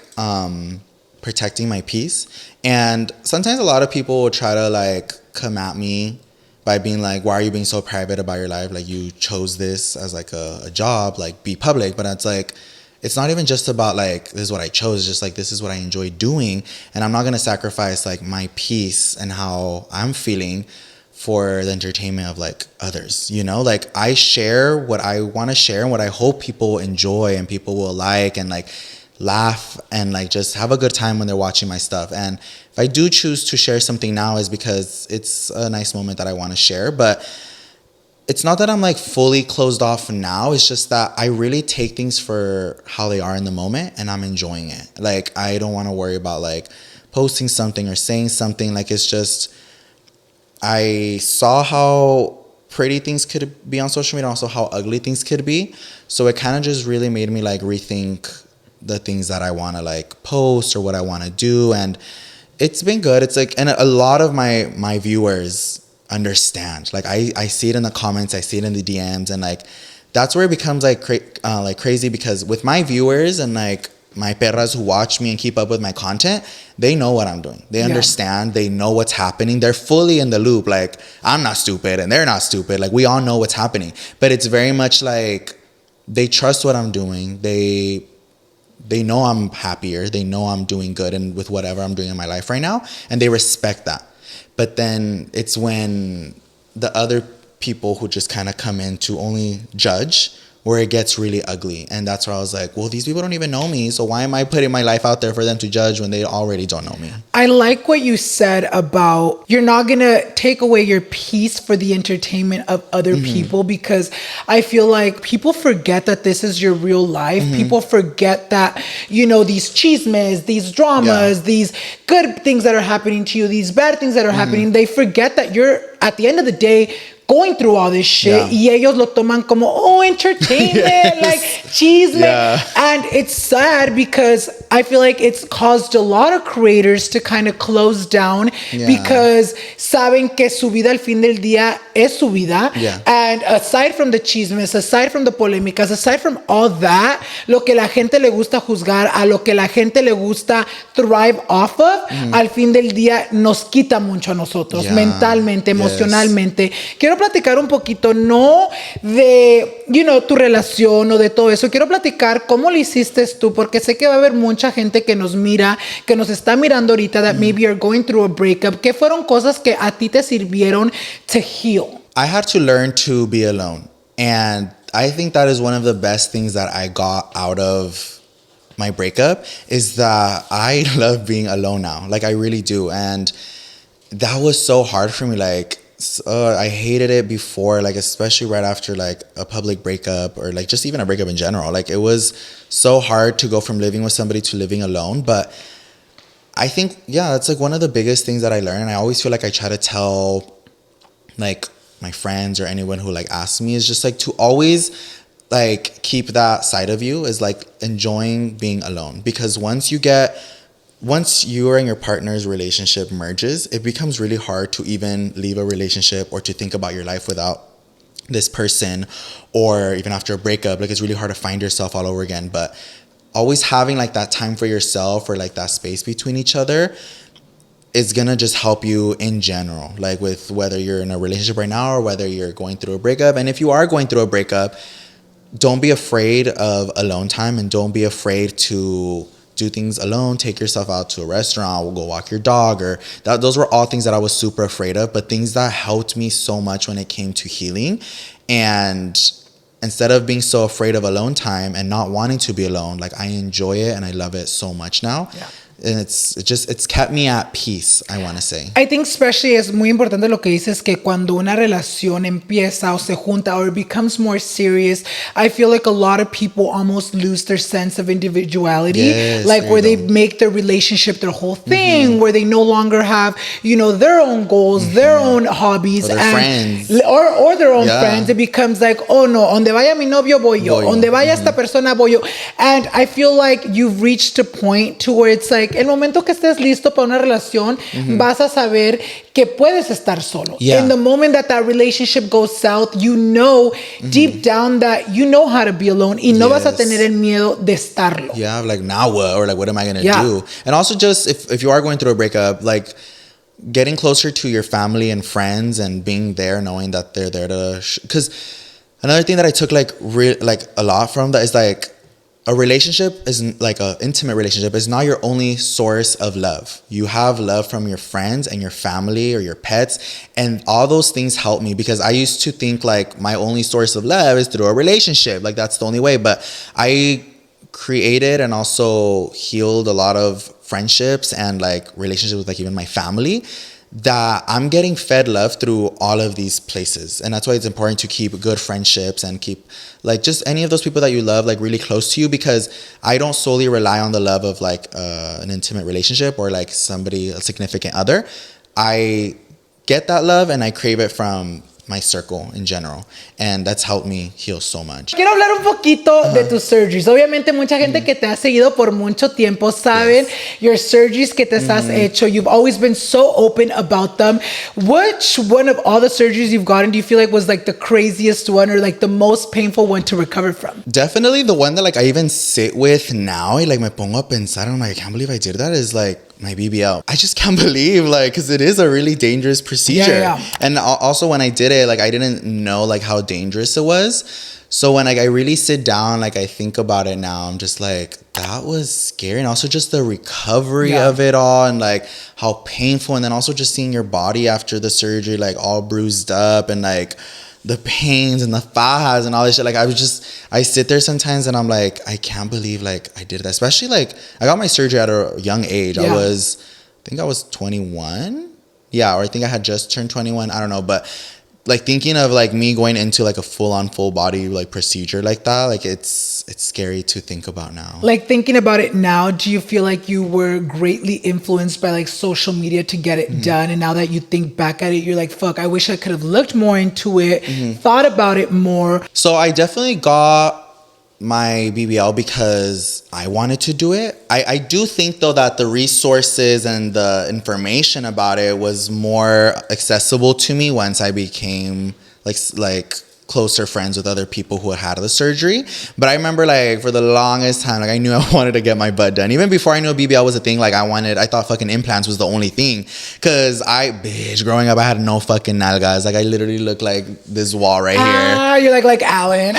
protecting my peace. And sometimes a lot of people will try to like come at me by being like, why are you being so private about your life? Like you chose this as like a job, like be public. But it's like, it's not even just about like, this is what I chose. It's just like, this is what I enjoy doing. And I'm not going to sacrifice like my peace and how I'm feeling for the entertainment of like others, you know? Like I share what I want to share and what I hope people will enjoy and people will like and like laugh and like just have a good time when they're watching my stuff. And if I do choose to share something now is because it's a nice moment that I want to share. But it's not that I'm like fully closed off now. It's just that I really take things for how they are in the moment and I'm enjoying it. Like I don't want to worry about like posting something or saying something. Like it's just, I saw how pretty things could be on social media, also how ugly things could be. So it kind of just really made me like rethink the things that I want to like post or what I want to do. And it's been good. It's like, and a lot of my viewers understand. Like I see it in the comments, I see it in the DMs, and like that's where it becomes like crazy, because with my viewers and like my perras who watch me and keep up with my content, they know what I'm doing. They understand. They know what's happening. They're fully in the loop. Like I'm not stupid and they're not stupid. Like we all know what's happening. But it's very much like they trust what I'm doing. They know I'm happier. They know I'm doing good and with whatever I'm doing in my life right now, and they respect that. But then it's when the other people who just kind of come in to only judge where it gets really ugly. And that's where I was like, well, these people don't even know me. So why am I putting my life out there for them to judge when they already don't know me? I like what you said about you're not going to take away your peace for the entertainment of other people, because I feel like people forget that this is your real life. People forget that, you know, these chismes, these dramas, these good things that are happening to you, these bad things that are happening. They forget that you're, at the end of the day, going through all this shit, y ellos lo toman como, oh, entertainment, like chisme. And it's sad because I feel like it's caused a lot of creators to kind of close down because saben que su vida al fin del día es su vida. And aside from the chismes, aside from the polémicas, aside from all that, lo que la gente le gusta juzgar, a lo que la gente le gusta thrive off of, al fin del día nos quita mucho a nosotros, mentalmente, emocionalmente. Quiero platicar un poquito, no de, you know, tu relación o de todo eso. Quiero platicar cómo lo hiciste tú, porque sé que va a haber mucha gente que nos mira, que nos está mirando ahorita, that maybe you're going through a breakup. ¿Qué fueron cosas que a ti te sirvieron to heal? I had to learn to be alone. And I think that is one of the best things that I got out of my breakup, is that I love being alone now. Like I really do. And that was so hard for me. Like, I hated it before, like especially right after like a public breakup, or like just even a breakup in general. Like it was so hard to go from living with somebody to living alone. But I think, that's like one of the biggest things that I learned. And I always feel like I try to tell like my friends or anyone who like asks me, is just like to always like keep that side of you, is like enjoying being alone. Because once you and your partner's relationship merges, it becomes really hard to even leave a relationship or to think about your life without this person, or even after a breakup. Like it's really hard to find yourself all over again. But always having like that time for yourself, or like that space between each other, is gonna just help you in general. Like with whether you're in a relationship right now or whether you're going through a breakup. And if you are going through a breakup, don't be afraid of alone time, and don't be afraid to do things alone. Take yourself out to a restaurant, or go walk your dog, or that. Those were all things that I was super afraid of, but things that helped me so much when it came to healing. And instead of being so afraid of alone time and not wanting to be alone, like I enjoy it and I love it so much now. And it's kept me at peace, I want to say. I think especially es muy importante lo que dices, que cuando una relación empieza o se junta or it becomes more serious, I feel like a lot of people almost lose their sense of individuality. Like where they make their relationship their whole thing, where they no longer have, you know, their own goals, their own hobbies, or their friends. Or their own friends. It becomes like, oh no, donde vaya mi novio voy yo, donde vaya esta persona voy yo. And I feel like you've reached a point to where it's like, el momento que estés listo para una relación, vas a saber que puedes estar solo. In the moment that relationship goes south, you know deep down that you know how to be alone, y no vas a tener el miedo de estarlo. Like now what? Or like what am I going to do? And also just if you are going through a breakup, like getting closer to your family and friends and being there, knowing that they're there to... Because another thing that I took like a lot from that is like, a relationship is like an intimate relationship is not your only source of love. You have love from your friends and your family or your pets, and all those things help me, because I used to think like my only source of love is through a relationship, like that's the only way. But I created and also healed a lot of friendships and like relationships with like even my family, that I'm getting fed love through all of these places. And that's why it's important to keep good friendships and keep like just any of those people that you love like really close to you, because I don't solely rely on the love of like an intimate relationship or like somebody, a significant other. I get that love and I crave it from my circle in general, and that's helped me heal so much. Quiero hablar un poquito de tus surgeries. Obviamente mucha gente que te ha seguido por mucho tiempo saben your surgeries que te has hecho. You've always been so open about them. Which one of all the surgeries you've gotten do you feel like was like the craziest one or like the most painful one to recover from? Definitely the one that like I even sit with now, like me pongo a pensar, I'm like, I can't believe I did that, is like my BBL. I just can't believe, like, because it is a really dangerous procedure. Yeah. And also when I did it, like I didn't know like how dangerous it was. So when like I really sit down, like I think about it now, I'm just like, that was scary. And also just the recovery of it all, and like how painful. And then also just seeing your body after the surgery, like all bruised up, and like the pains and the fajas and all this shit. Like I sit there sometimes and I'm like, I can't believe like I did that. Especially like I got my surgery at a young age. I think I was 21. Yeah, or I think I had just turned 21. I don't know. But like thinking of like me going into like a full body like procedure like that, like it's scary to think about now. Like thinking about it now, do you feel like you were greatly influenced by like social media to get it done? And now that you think back at it, you're like, fuck, I wish I could have looked more into it, thought about it more. So I definitely got my BBL because I wanted to do it. I do think though that the resources and the information about it was more accessible to me once I became like closer friends with other people who had the surgery. But I remember like for the longest time, like I knew I wanted to get my butt done. Even before I knew BBL was a thing, like I thought fucking implants was the only thing. Cause growing up, I had no fucking nalgas. Like I literally looked like this wall right here. You're like Alan.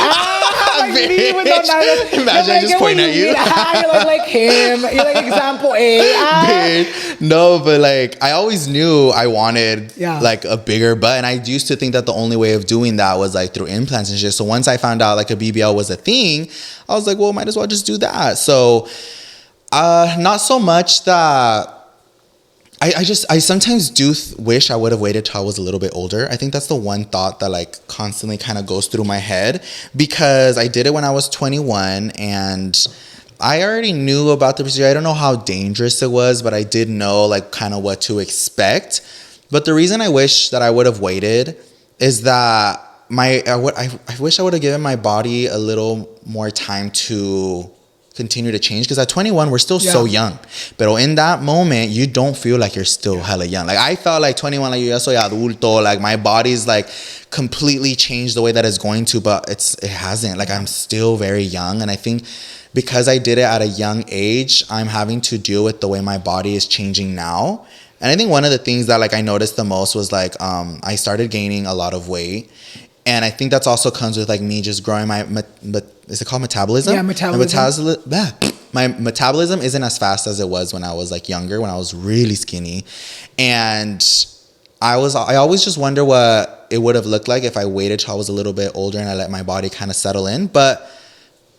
Imagine I just pointing at you. You look like him. You're like example A. No, but like I always knew I wanted like a bigger butt, and I used to think that the only way of doing that was like through implants and shit. So once I found out like a BBL was a thing, I was like, well, might as well just do that. So not so much that I sometimes do wish I would have waited till I was a little bit older. I think that's the one thought that like constantly kind of goes through my head, because I did it when I was 21 and I already knew about the procedure. I don't know how dangerous it was, but I did know like kind of what to expect. But the reason I wish that I would have waited is that I wish I would have given my body a little more time to continue to change, because at 21 we're still so young, but in that moment you don't feel like you're still hella young. Like I felt like 21, like yo soy adulto, like my body's like completely changed the way that it's going to, but it hasn't. Like I'm still very young, and I think because I did it at a young age, I'm having to deal with the way my body is changing now. And I think one of the things that like I noticed the most was like I started gaining a lot of weight. And I think that's also comes with like me just growing my, is it called metabolism? Yeah, metabolism. My metabolism isn't as fast as it was when I was like younger, when I was really skinny. And I always just wonder what it would have looked like if I waited till I was a little bit older and I let my body kind of settle in. But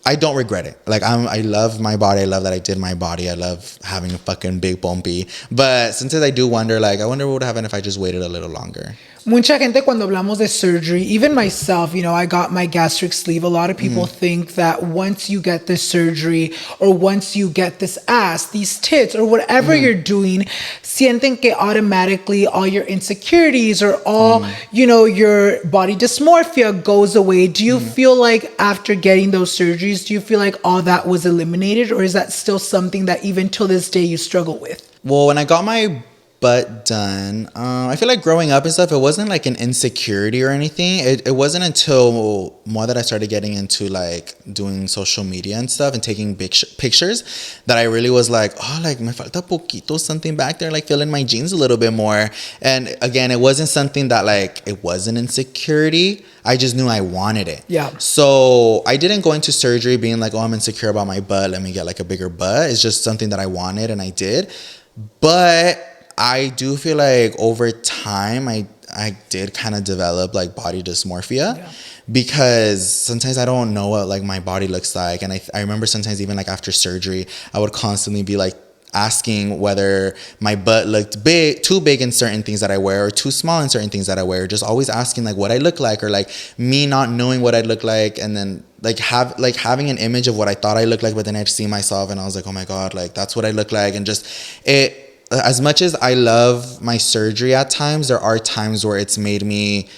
I don't regret it. Like I love my body. I love that I did my body. I love having a fucking big bumpy. But sometimes I do wonder, like, I wonder what would happen if I just waited a little longer. Mucha gente cuando hablamos de surgery, even myself, you know, I got my gastric sleeve. A lot of people think that once you get this surgery or once you get this ass, these tits or whatever you're doing, sienten que automatically all your insecurities or all, you know, your body dysmorphia goes away. Do you feel like after getting those surgeries, do you feel like all that was eliminated, or is that still something that even till this day you struggle with? Well, when I got my butt done. I feel like growing up and stuff, it wasn't like an insecurity or anything. It wasn't until more that I started getting into like doing social media and stuff and taking pictures that I really was like, oh, like me falta poquito something back there, like filling my jeans a little bit more. And again, it wasn't something that like, it wasn't insecurity. I just knew I wanted it. Yeah. So I didn't go into surgery being like, oh, I'm insecure about my butt, let me get like a bigger butt. It's just something that I wanted and I did. But I do feel like over time, I did kind of develop like body dysmorphia because sometimes I don't know what like my body looks like. And I remember sometimes even like after surgery, I would constantly be like asking whether my butt looked too big in certain things that I wear or too small in certain things that I wear. Just always asking like what I look like or like me not knowing what I look like. And then like having an image of what I thought I looked like, but then I'd see myself and I was like, oh my God, like that's what I look like. And just as much as I love my surgery at times, there are times where it's made me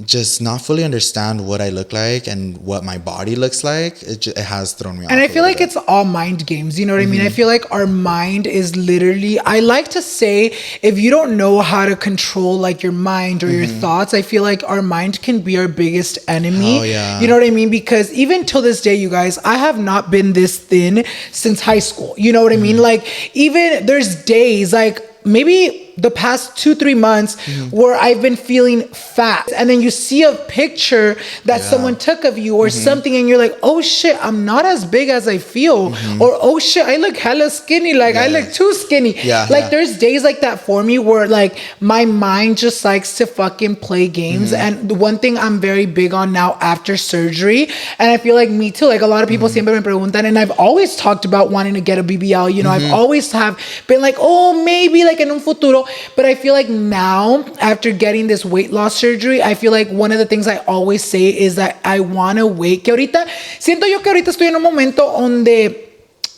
just not fully understand what I look like and what my body looks like. It has thrown me off. And I feel like it's all mind games. You know what I mean? I feel like our mind is literally, I like to say, if you don't know how to control like your mind or your thoughts, I feel like our mind can be our biggest enemy. Oh, yeah. You know what I mean? Because even till this day, you guys, I have not been this thin since high school. You know what I mean? Like even there's days like maybe the past 2-3 months where I've been feeling fat, and then you see a picture that someone took of you or something and you're like, oh shit, I'm not as big as I feel, or oh shit, I look hella skinny, like I look too skinny. There's days like that for me where like my mind just likes to fucking play games. And the one thing I'm very big on now after surgery, and I feel like me too, like a lot of people siempre me preguntan, and I've always talked about wanting to get a BBL, you know, I've always have been like, oh, maybe like en un futuro. But I feel like now, after getting this weight loss surgery, I feel like one of the things I always say is that I want to wait. Siento yo que ahorita estoy en un momento donde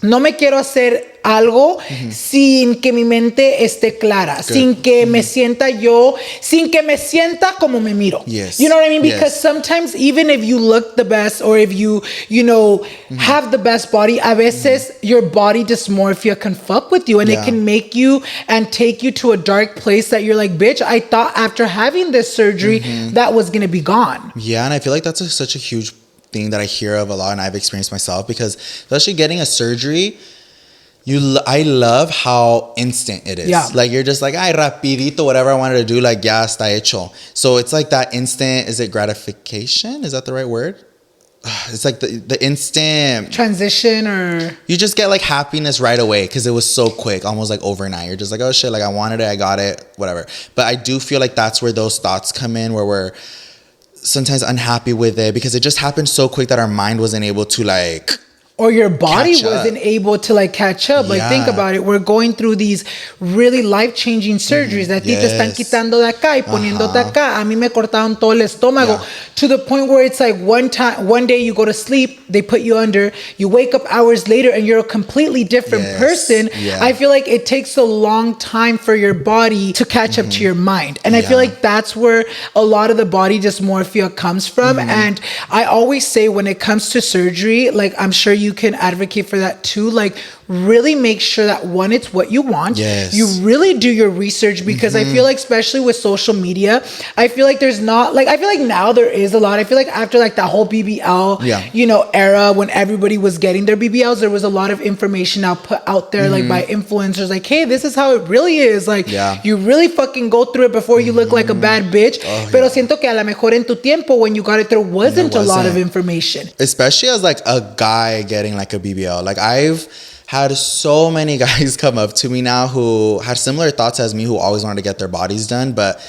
no me quiero hacer algo sin que mi mente esté clara, sin que me sienta como me miro. You know what I mean? Because sometimes even if you look the best or if you know, have the best body, a veces your body dysmorphia can fuck with you and it can make you and take you to a dark place that you're like, bitch, I thought after having this surgery that was going to be gone. Yeah, and I feel like that's such a huge thing that I hear of a lot and I've experienced myself, because especially getting a surgery, I love how instant it is. Like you're just like, ay, rapidito, whatever I wanted to do, like, ya está hecho. So it's like that instant, is it gratification? Is that the right word? It's like the instant transition, or you just get like happiness right away because it was so quick, almost like overnight. You're just like, oh shit, like I wanted it, I got it, whatever. But I do feel like that's where those thoughts come in, where we're sometimes unhappy with it because it just happened so quick that our mind wasn't able to like, or your body wasn't able to like catch up. Like think about it. We're going through these really life-changing surgeries that te están quitando de acá y poniéndote acá. A mí me cortaron todo el estómago to the point where it's like one day you go to sleep, they put you under, you wake up hours later and you're a completely different person. I feel like it takes a long time for your body to catch up to your mind. And I feel like that's where a lot of the body dysmorphia comes from. And I always say when it comes to surgery, like I'm sure you can advocate for that too. Like really make sure that one, it's what you want. You really do your research, because I feel like especially with social media, I feel like there's not like, I feel like now there is a lot. I feel like after like that whole BBL, you know, era when everybody was getting their BBLs, there was a lot of information now put out there like by influencers, like, hey, this is how it really is. Like you really fucking go through it before you look like a bad bitch. Pero siento que a la mejor en tu tiempo when you got it, there wasn't a lot of information. Especially as like a guy getting like a BBL. Like I've had so many guys come up to me now who had similar thoughts as me, who always wanted to get their bodies done, but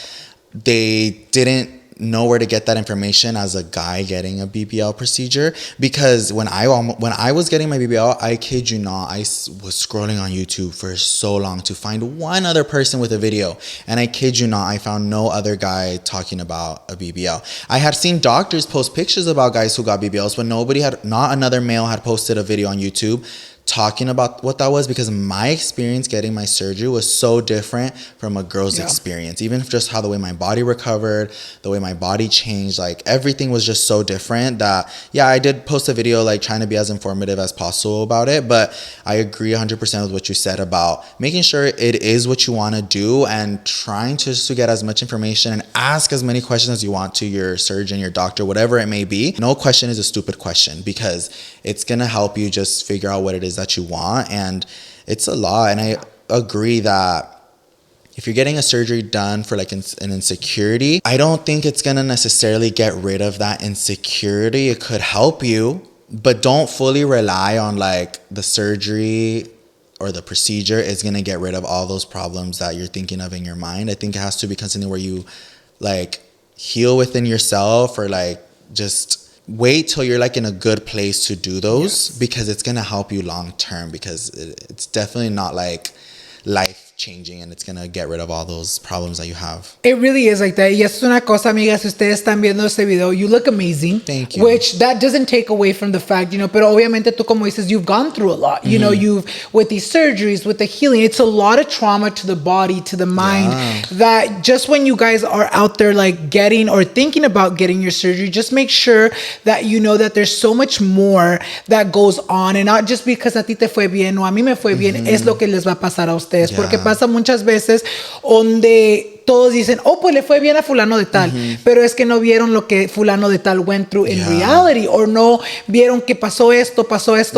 they didn't know where to get that information as a guy getting a BBL procedure. Because when I was getting my BBL, I kid you not, I was scrolling on YouTube for so long to find one other person with a video, and I kid you not, I found no other guy talking about a BBL. I had seen doctors post pictures about guys who got BBLs, but not another male had posted a video on YouTube talking about what that was, because my experience getting my surgery was so different from a girl's experience. Even just how the way my body recovered, the way my body changed, like everything was just so different that, yeah, I did post a video like trying to be as informative as possible about it. But I agree 100% with what you said about making sure it is what you want to do and trying to get as much information and ask as many questions as you want to your surgeon, your doctor, whatever it may be. No question is a stupid question, because it's going to help you just figure out what it is that you want. And it's a lot. And I agree that if you're getting a surgery done for like an insecurity, I don't think it's going to necessarily get rid of that insecurity. It could help you, but don't fully rely on like the surgery or the procedure is going to get rid of all those problems that you're thinking of in your mind. I think it has to become something where you like heal within yourself, or like just wait till you're like in a good place to do those, because it's gonna help you long term, because it's definitely not like life changing, and it's gonna get rid of all those problems that you have. It really is like that. Y es una cosa, amigas, si ustedes están viendo este video, you look amazing. Thank you. Which that doesn't take away from the fact, you know, pero obviamente tú como dices, you've gone through a lot. You know, you've, with these surgeries, with the healing, it's a lot of trauma to the body, to the mind, that just when you guys are out there like getting or thinking about getting your surgery, just make sure that you know that there's so much more that goes on, and not just because a ti te fue bien o a mí me fue bien, es lo que les va a pasar a ustedes. Porque pasa muchas veces donde todos dicen, oh, pues le fue bien a fulano de tal, pero es que no vieron lo que fulano de tal went through in reality, or no vieron que pasó esto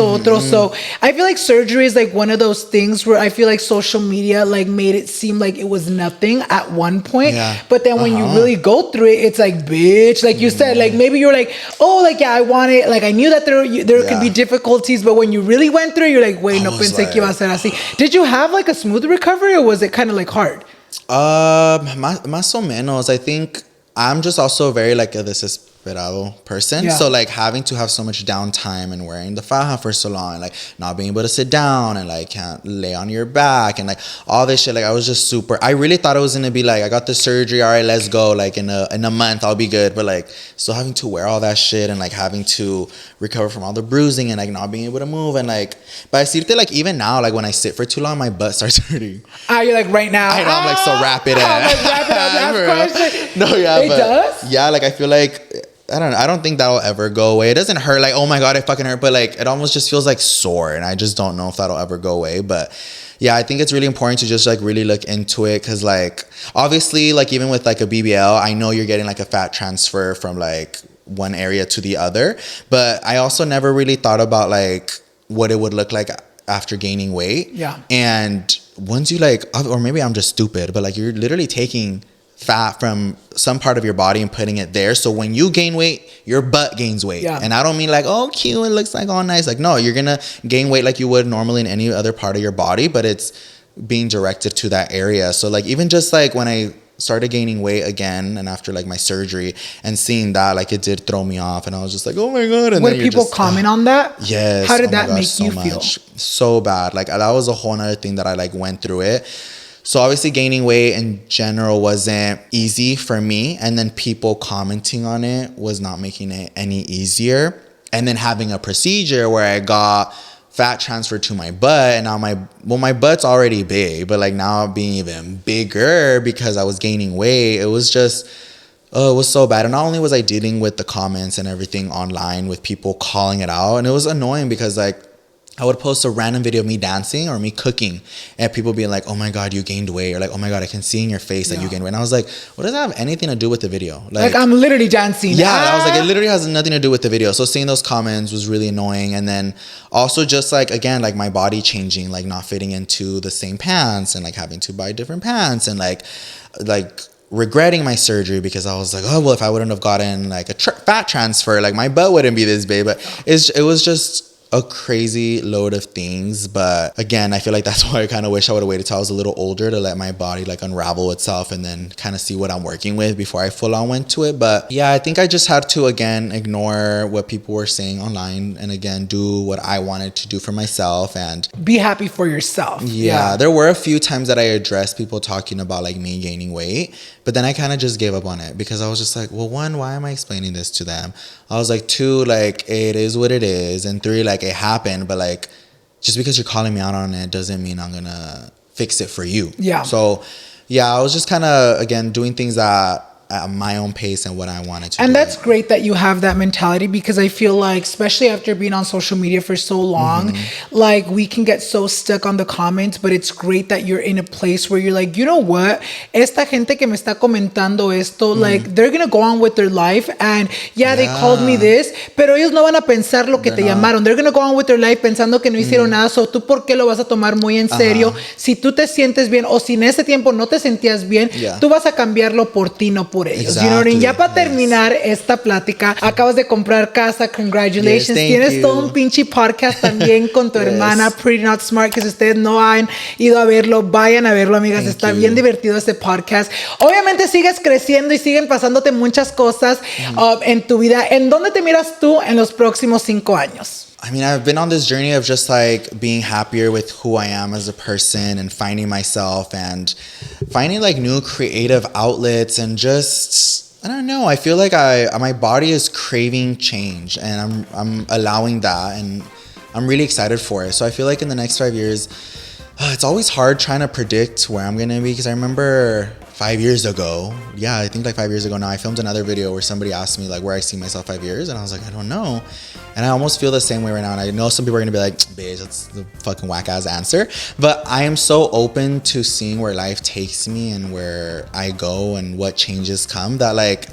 otro. So I feel like surgery is like one of those things where I feel like social media like made it seem like it was nothing at one point, but then when you really go through it, it's like, bitch, like you said, like maybe you're like, oh, like yeah, I want it, like I knew that there could be difficulties, but when you really went through it, you're like, wait, no pensé que iba a ser así. Did you have like a smooth recovery, or was it kind of like hard? Más o menos. I think I'm just also very like a desesperado person. So like having to have so much downtime and wearing the faja for so long, and like not being able to sit down and like can't lay on your back and like all this shit. Like I was just super, I really thought it was gonna be like, I got the surgery, all right, let's go. Like in a month I'll be good. But like still having to wear all that shit and like having to recover from all the bruising and like not being able to move. And like, but I see it like even now, like when I sit for too long, my butt starts hurting. You're like right now. I know, I'm like so rapid. No, it does? Yeah, like I feel like, I don't think that'll ever go away. It doesn't hurt like, oh my God, it fucking hurt. But like, it almost just feels like sore. And I just don't know if that'll ever go away. But yeah, I think it's really important to just like really look into it. Cause like, obviously like even with like a BBL, I know you're getting like a fat transfer from like one area to the other. But I also never really thought about like what it would look like after gaining weight. Yeah. And once you like, or maybe I'm just stupid, but like you're literally taking fat from some part of your body and putting it there. So when you gain weight, your butt gains weight. Yeah. And I don't mean like, oh, cute, it looks like all nice. Like, no, you're going to gain weight like you would normally in any other part of your body, but it's being directed to that area. So like, even just like when I started gaining weight again and after like my surgery and seeing that, like it did throw me off, and I was just like, oh my God. And would people comment on that? Yes. How did that make you feel? So bad. Like that was a whole nother thing that I like went through it. So obviously gaining weight in general wasn't easy for me. And then people commenting on it was not making it any easier. And then having a procedure where I got fat transferred to my butt, and now my butt's already big, but like now being even bigger because I was gaining weight, it was just, it was so bad. And not only was I dealing with the comments and everything online with people calling it out, and it was annoying because like I would post a random video of me dancing or me cooking, and people being like, oh my God, you gained weight, or like, oh my God, I can see in your face that you gained weight. And I was like, what does that have anything to do with the video? Like I'm literally dancing. Yeah, I was like, it literally has nothing to do with the video. So seeing those comments was really annoying. And then also just like, again, like my body changing, like not fitting into the same pants and like having to buy different pants, and like regretting my surgery because I was like, oh, well, if I wouldn't have gotten like a fat transfer, like my butt wouldn't be this big. But it was just a crazy load of things. But again, I feel like that's why I kind of wish I would have waited till I was a little older to let my body like unravel itself and then kind of see what I'm working with before I full on went to it. But yeah, I think I just had to, again, ignore what people were saying online and again, do what I wanted to do for myself and be happy for yourself. Yeah, there were a few times that I addressed people talking about like me gaining weight, but then I kind of just gave up on it because I was just like, well, one, why am I explaining this to them? I was like, two, like it is what it is, and three, like it happened, but like just because you're calling me out on it doesn't mean I'm gonna fix it for you. Yeah. So yeah, I was just kind of, again, doing things at my own pace and what I wanted to and do. that's great that you have that mentality, because I feel like, especially after being on social media for so long, like we can get so stuck on the comments, but it's great that you're in a place where you're like, you know what, esta gente que me está comentando esto, like they're gonna go on with their life, and they called me this, pero ellos no van a pensar lo que te llamaron. They're gonna go on with their life pensando que no hicieron nada. So tú, ¿por qué lo vas a tomar muy en serio? Si tú te sientes bien, o si en ese tiempo no te sentías bien, tú vas a cambiarlo por ti, no por ellos. Exactly. You know what I mean? Ya para terminar esta plática, acabas de comprar casa, congratulations. Tienes todo un pinche podcast también con tu hermana, Pretty Not Smart, que si ustedes no han ido a verlo, vayan a verlo, amigas. Está bien divertido este podcast. Obviamente sigues creciendo y siguen pasándote muchas cosas en tu vida. ¿En dónde te miras tú en los próximos 5 años? I mean, I've been on this journey of just like being happier with who I am as a person and finding myself and finding like new creative outlets and just, I don't know, I feel like my body is craving change and I'm allowing that, and I'm really excited for it. So I feel like in the next 5 years, it's always hard trying to predict where I'm gonna be, because I remember 5 years ago, I think like 5 years ago now, I filmed another video where somebody asked me like where I see myself 5 years, and I was like, I don't know. And I almost feel the same way right now. And I know some people are gonna be like, bitch, that's the fucking whack ass answer. But I am so open to seeing where life takes me and where I go and what changes come, that like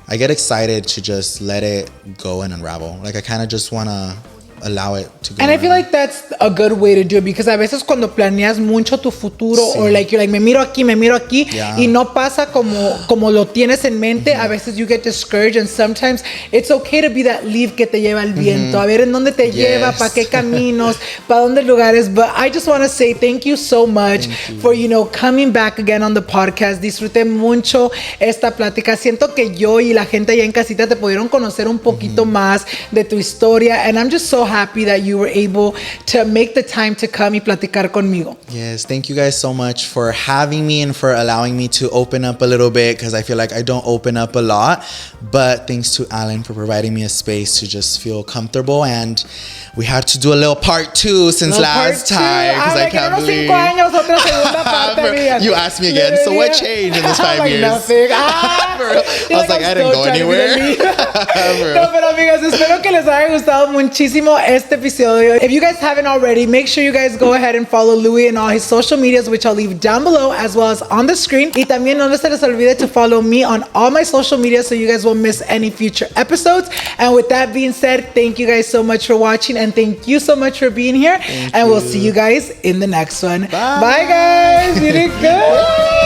I get excited to just let it go and unravel. Like I kind of just wanna allow it to go. And I feel like that's a good way to do it, because a veces cuando planeas mucho tu futuro, or like you're like, me miro aquí, y no pasa como lo tienes en mente, a veces you get discouraged, and sometimes it's okay to be that leaf que te lleva el viento, a ver en dónde te lleva, para qué caminos, para dónde lugares. But I just want to say thank you so much for, coming back again on the podcast. Disfruté mucho esta plática. Siento que yo y la gente allá en casita te pudieron conocer un poquito más de tu historia, and I'm just so happy that you were able to make the time to come y platicar conmigo. Yes, thank you guys so much for having me and for allowing me to open up a little bit, because I feel like I don't open up a lot. But thanks to Alan for providing me a space to just feel comfortable, and we had to do a little part 2 since last time, because I can't believe you asked me again. So what changed in this 5 years? Nothing. I was like, I didn't go anywhere. No, pero amigas, espero que les haya gustado muchísimo este episodio. If you guys haven't already, make sure you guys go ahead and follow Louie in all his social medias, which I'll leave down below as well as on the screen. Y también no se les olvide to follow me on all my social media so you guys won't miss any future episodes. And with that being said, thank you guys so much for watching, and thank you so much for being here. We'll see you guys in the next one. Bye guys. You did good.